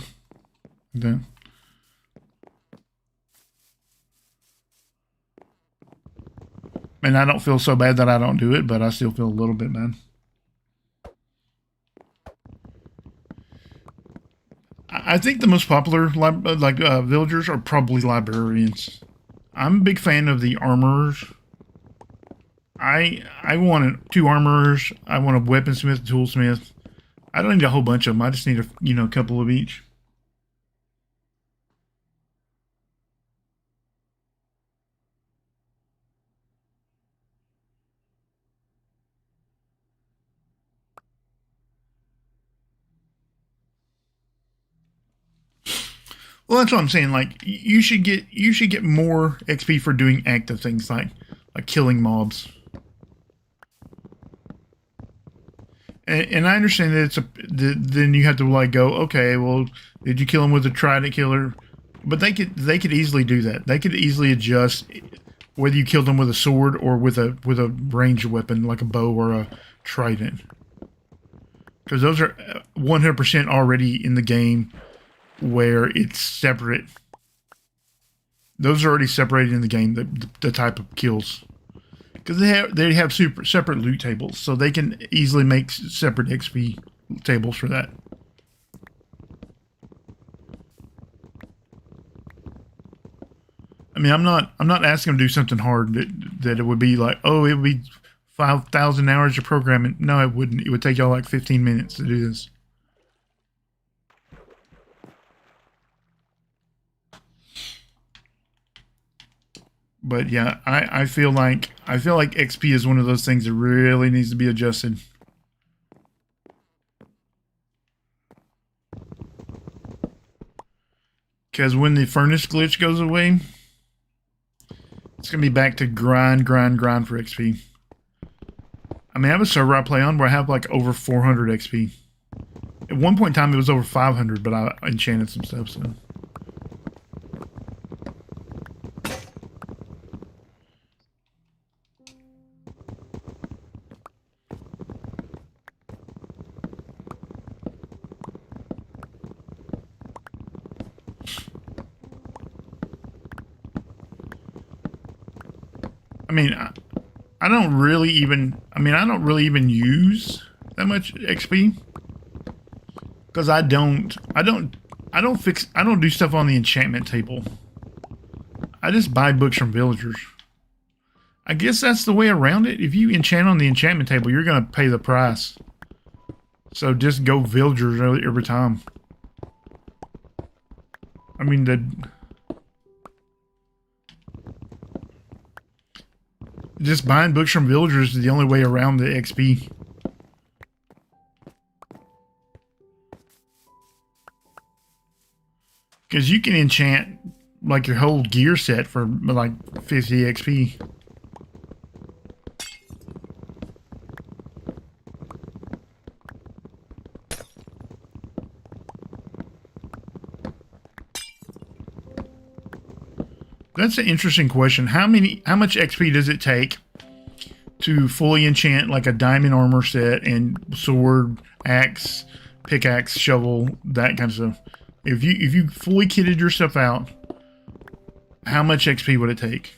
Okay. And I don't feel so bad that I don't do it, but I still feel a little bit bad. I think the most popular villagers are probably librarians. I'm a big fan of the armorers. I want 2 armorers. I want a weaponsmith, toolsmith. I don't need a whole bunch of them. I just need a couple of each. Well, that's what I'm saying. Like you should get more XP for doing active things like killing mobs. And I understand that then you have to like go, okay, well, did you kill him with a trident killer? But they could easily do that. They could easily adjust whether you killed them with a sword or with a ranged weapon like a bow or a trident, because those are 100% already in the game where it's separate. Those are already separated in the game. The type of kills. Because they have separate loot tables, so they can easily make separate XP tables for that. I mean, I'm not asking them to do something hard that it would be like, oh, it would be 5,000 hours of programming. No, it wouldn't. It would take y'all like 15 minutes to do this. But yeah, I feel like XP is one of those things that really needs to be adjusted. Because when the furnace glitch goes away, it's gonna be back to grind for XP. I mean, I have a server I play on where I have like over 400 XP. At one point in time, it was over 500, but I enchanted some stuff, so. I mean, I don't really even use that much XP because I don't do stuff on the enchantment table. I just buy books from villagers. I guess that's the way around it. If you enchant on the enchantment table, you're gonna pay the price. So just go villagers every time. I mean, just buying books from villagers is the only way around the XP. Because you can enchant like your whole gear set for like 50 XP. That's an interesting question. How much XP does it take to fully enchant like a diamond armor set and sword, axe, pickaxe, shovel, that kind of stuff? If you fully kitted yourself out, how much XP would it take?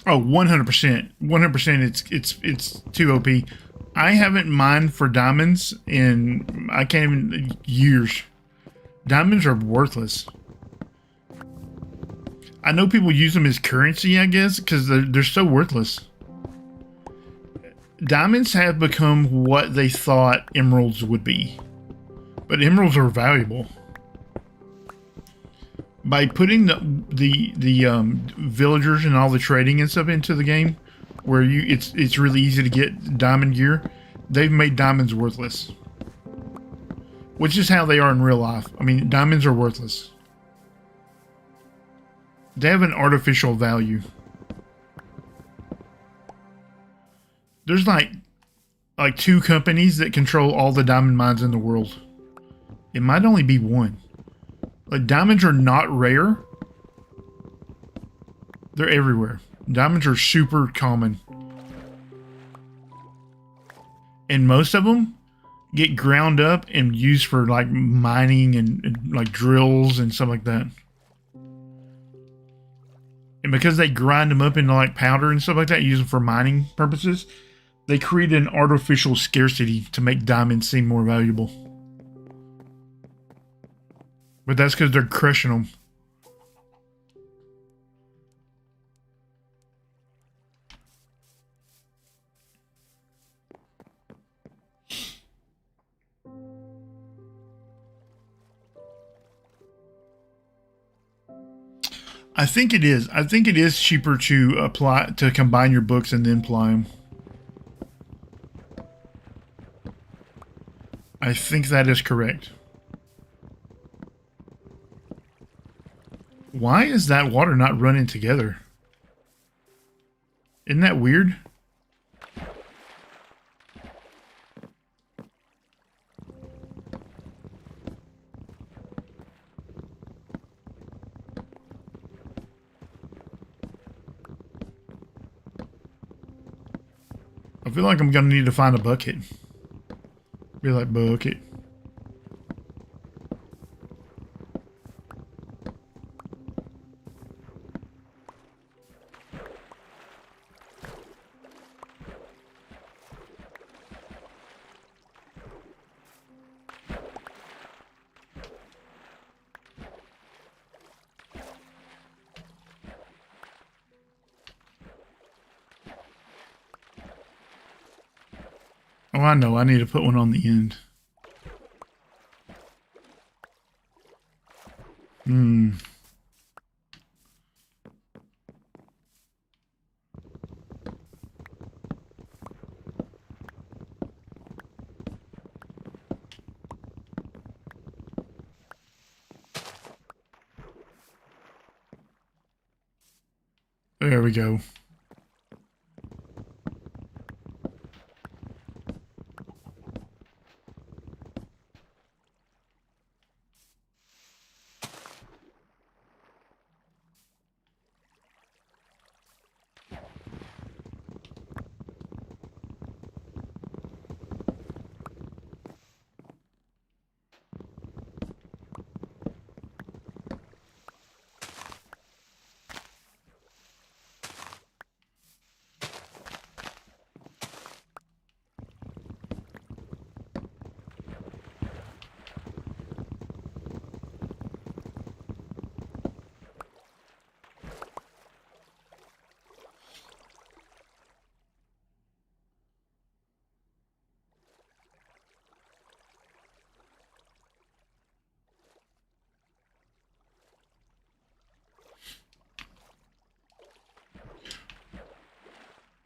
Oh, 100%. 100%. It's too OP. I haven't mined for diamonds in I can't even years. Diamonds are worthless. I know people use them as currency, I guess, because they're so worthless. Diamonds have become what they thought emeralds would be, but emeralds are valuable. By putting the villagers and all the trading and stuff into the game, where it's really easy to get diamond gear, they've made diamonds worthless. Which is how they are in real life. I mean, diamonds are worthless. They have an artificial value. There's like 2 companies that control all the diamond mines in the world. It might only be one. Like, diamonds are not rare. They're everywhere. Diamonds are super common. And most of them get ground up and used for, like, mining and like, drills and stuff like that. And because they grind them up into, like, powder and stuff like that, use them for mining purposes, they create an artificial scarcity to make diamonds seem more valuable. But that's because they're crushing them. I think it is. I think it is cheaper to combine your books and then apply them. I think that is correct. Why is that water not running together? Isn't that weird? I feel like I'm gonna need to find a bucket. Be like, bucket. Oh, I know. I need to put one on the end. There we go.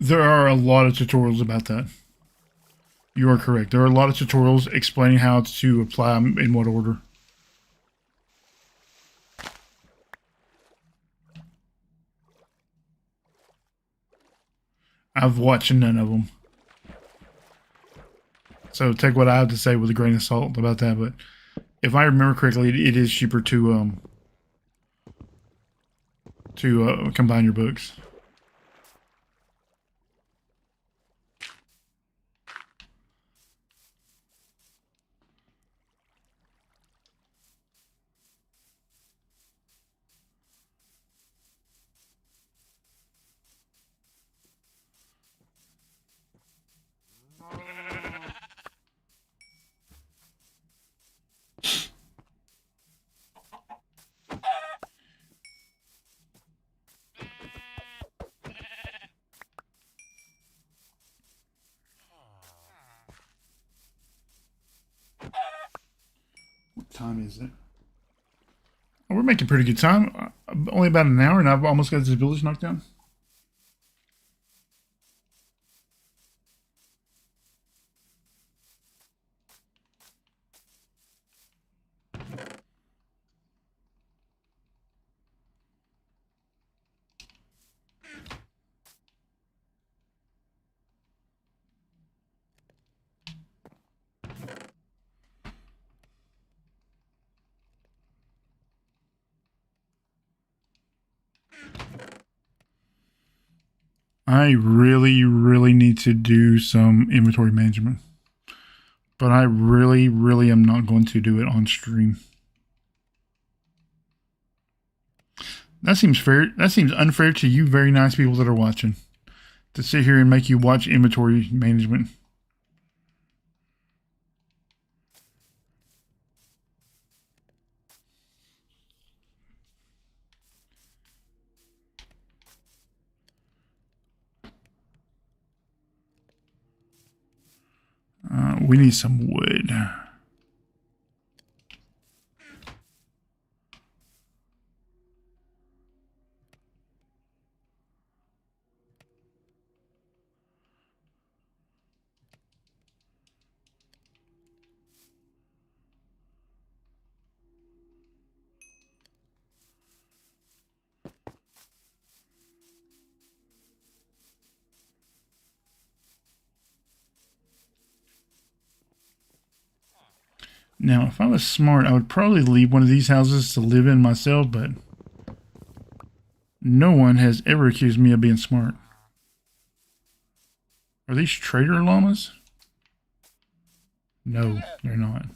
There are a lot of tutorials about that. You are correct. There are a lot of tutorials explaining how to apply them in what order. I've watched none of them. So take what I have to say with a grain of salt about that. But if I remember correctly, it is cheaper to combine your books. What time is it? Oh, we're making pretty good time. Only about an hour, and I've almost got this village knocked down. I really, really need to do some inventory management. But I really, really am not going to do it on stream. That seems fair. That seems unfair to you very nice people that are watching. To sit here and make you watch inventory management. We need some wood. Now, if I was smart, I would probably leave one of these houses to live in myself, but no one has ever accused me of being smart. Are these trader llamas? No, they're not.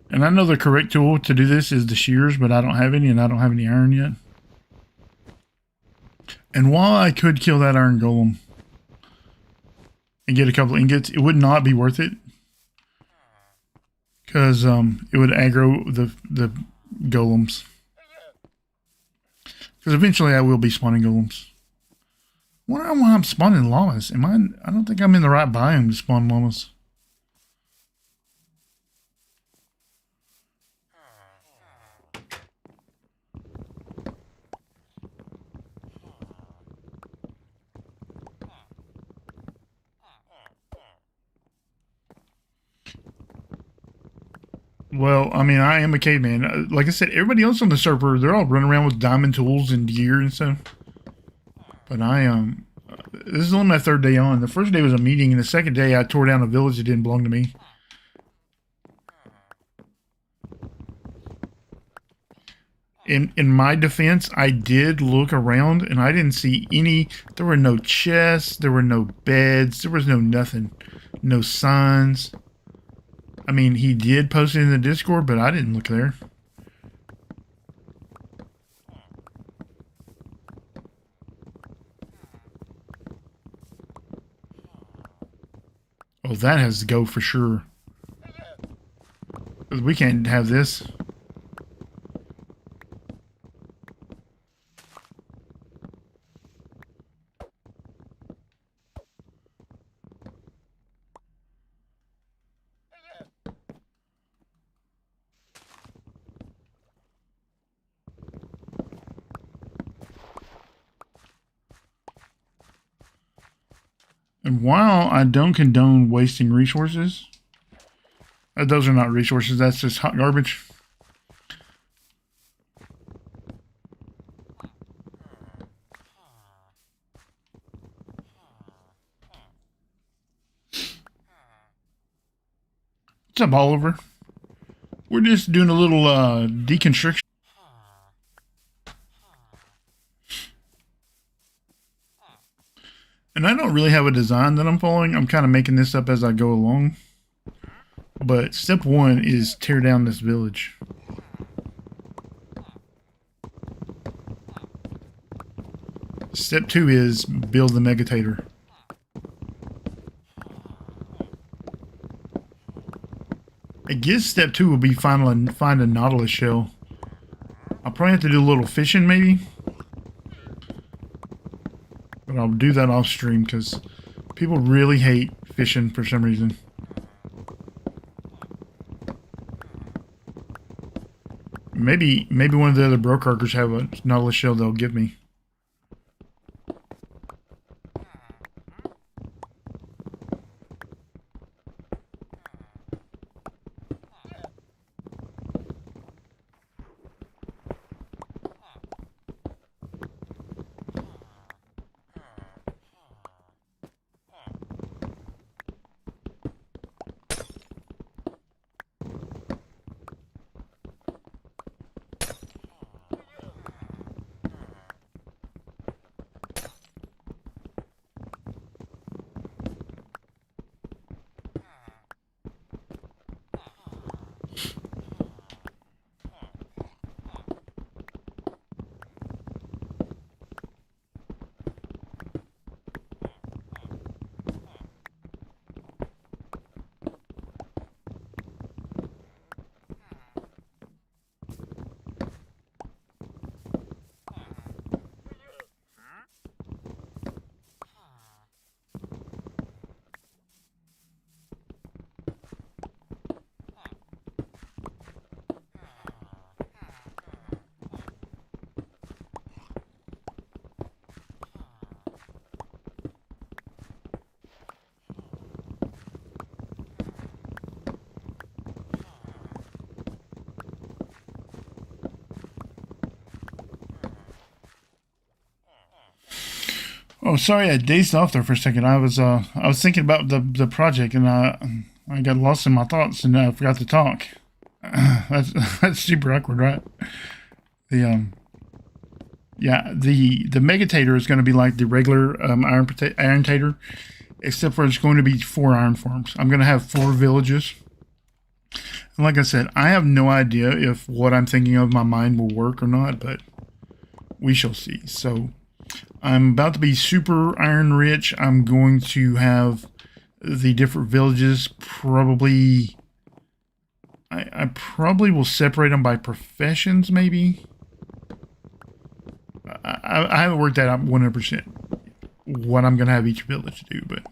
And I know the correct tool to do this is the shears, but I don't have any, and I don't have any iron yet. And while I could kill that iron golem and get a couple ingots, it would not be worth it. Because it would aggro the golems. Because eventually I will be spawning golems. I wonder why I'm spawning llamas. I don't think I'm in the right biome to spawn llamas. Well, I mean, I am a caveman. Like I said, everybody else on the server, they're all running around with diamond tools and gear and stuff. But this is only my third day on. The first day was a meeting, and the second day I tore down a village that didn't belong to me. In my defense, I did look around, and I didn't see any. There were no chests, there were no beds, there was no nothing. No signs. I mean, he did post it in the Discord, but I didn't look there. Oh, that has to go for sure. We can't have this. And while I don't condone wasting resources, those are not resources, that's just hot garbage. What's up, Oliver? We're just doing a little deconstruction. And I don't really have a design that I'm following. I'm kind of making this up as I go along. But step one is tear down this village. Step two is build the Megatator. I guess step two will be find a Nautilus shell. I'll probably have to do a little fishing maybe. But I'll do that off stream because people really hate fishing for some reason. Maybe one of the other BrokeRockers have a Nautilus shell they'll give me. Oh, sorry, I dazed off there for a second. I was thinking about the project, and I got lost in my thoughts, and I forgot to talk. That's super awkward, right? The yeah, the Megatator is going to be like the regular Iron Tater, except for it's going to be 4 iron farms. I'm going to have 4 villages. And like I said, I have no idea if what I'm thinking of my mind will work or not, but we shall see. So I'm about to be super iron rich. I'm going to have the different villages probably... I probably will separate them by professions, maybe. I haven't worked that out 100% what I'm going to have each village do, but...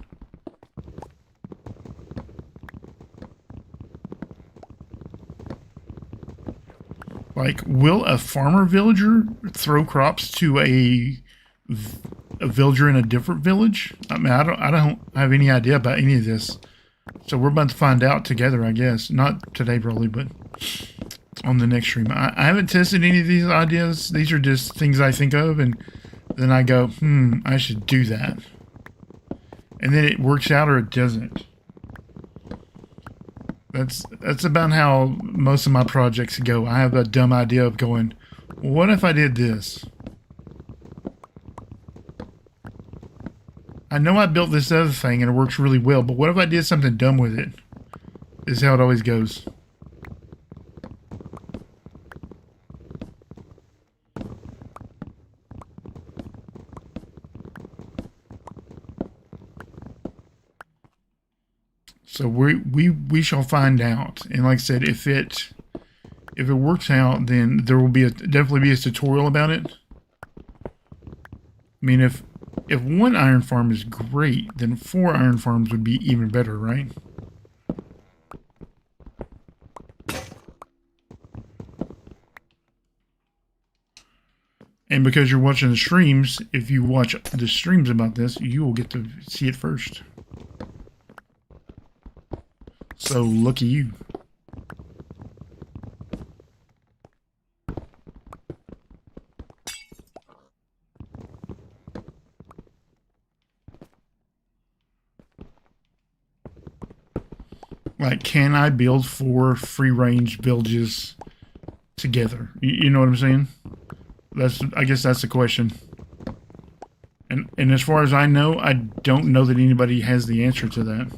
Like, will a farmer villager throw crops to a villager in a different village? I mean, I don't have any idea about any of this. So we're about to find out together, I guess. Not today, probably, but on the next stream. I haven't tested any of these ideas. These are just things I think of, and then I go, I should do that. And then it works out or it doesn't. That's about how most of my projects go. I have a dumb idea of going, what if I did this? I know I built this other thing and it works really well, but what if I did something dumb with it? This is how it always goes. So we shall find out. And like I said, if it works out, then there will be definitely be a tutorial about it. I mean, if 1 iron farm is great, then 4 iron farms would be even better, right? And because you're watching the streams, if you watch the streams about this, you will get to see it first. So, lucky you. Like, can I build 4 free-range villages together? You know what I'm saying? I guess that's the question. And as far as I know, I don't know that anybody has the answer to that.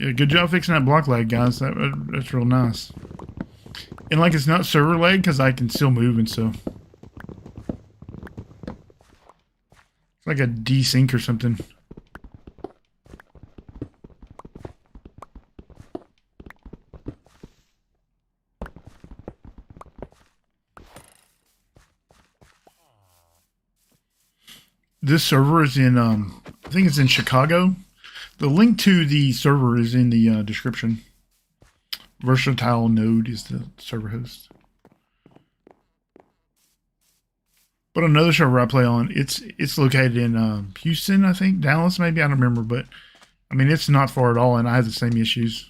Yeah, good job fixing that block lag, guys. That's real nice. And like, it's not server lag because I can still move and stuff. It's like a desync or something. This server is in, I think it's in Chicago. The link to the server is in the description. Versatile Node is the server host. But another server I play on, it's located in Houston, I think, Dallas maybe, I don't remember, but I mean it's not far at all, and I have the same issues.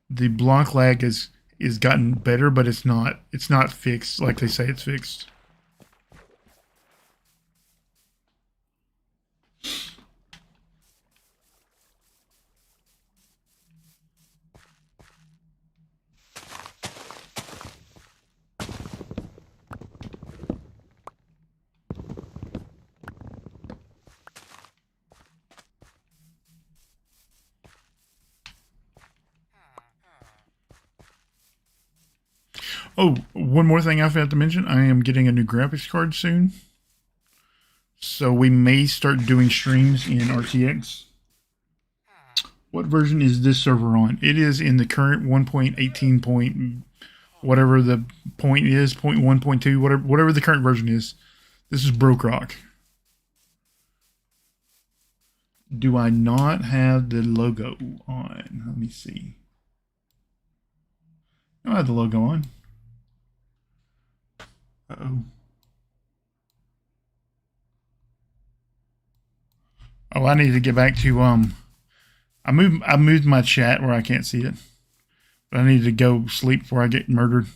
The block lag is gotten better, but it's not fixed like they say it's fixed. Oh, one more thing I forgot to mention. I am getting a new graphics card soon. So we may start doing streams in RTX. What version is this server on? It is in the current 1.18 point, whatever the point is, 0.1, 0.2, whatever the current version is. This is BrokeRock. Do I not have the logo on? Let me see. I had the logo on. Uh-oh. Oh, I need to get back to I moved my chat where I can't see it. But I need to go sleep before I get murdered.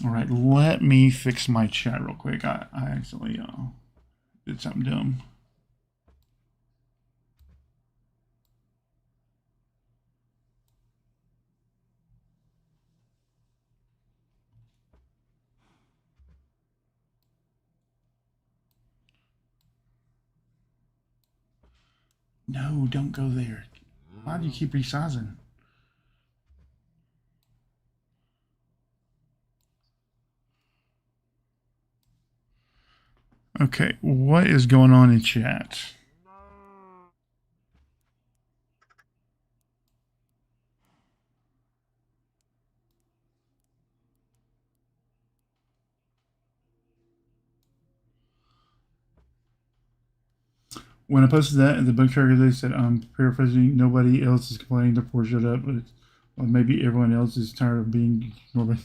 All right, let me fix my chat real quick. I accidentally did something dumb. No, don't go there. Why do you keep resizing? Okay, what is going on in chat? When I posted that in the book tracker, they said, I'm paraphrasing, nobody else is complaining, therefore shut up. But well, maybe everyone else is tired of being ignored.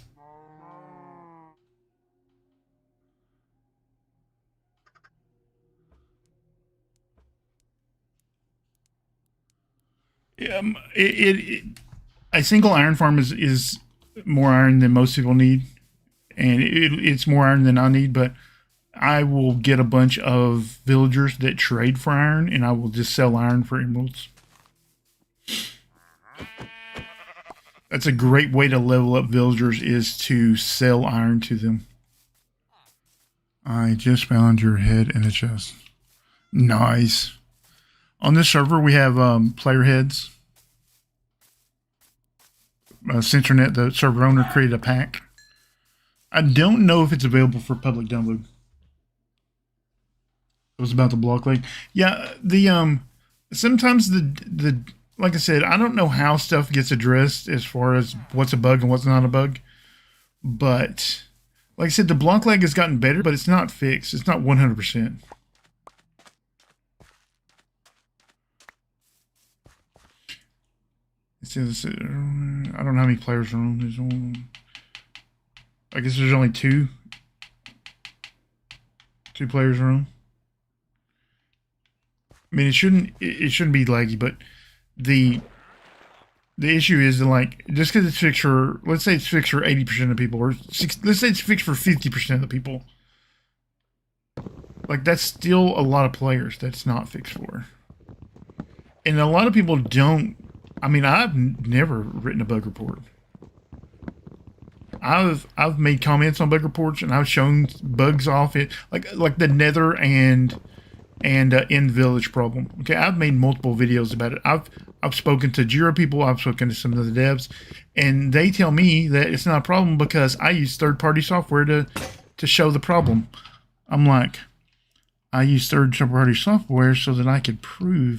A single iron farm is more iron than most people need, and it's more iron than I need. But I will get a bunch of villagers that trade for iron, and I will just sell iron for emeralds. That's a great way to level up villagers, is to sell iron to them. I just found your head in a chest. Nice. On this server, we have player heads. SentreNet, the server owner, created a pack. I don't know if it's available for public download. It was about the block lake. Yeah, the sometimes the like I said, I don't know how stuff gets addressed as far as what's a bug and what's not a bug. But like I said, the block lag has gotten better, but it's not fixed. It's not 100%. It says, I don't know how many players are on. There's only, I guess there's only two players are on. I mean, it shouldn't be laggy, but the issue is that, like, just because it's fixed for, let's say it's fixed for 80% of people, or let's say it's fixed for 50% of the people, like, that's still a lot of players that's not fixed for. And a lot of people don't. I mean, I've never written a bug report. I've made comments on bug reports, and I've shown bugs off it, like the Nether and in village problem. Okay, I've made multiple videos about it. I've spoken to Jira people. I've spoken to some of the devs, and they tell me that it's not a problem because I use third-party software to show the problem. I'm like, I use third-party software so that I could prove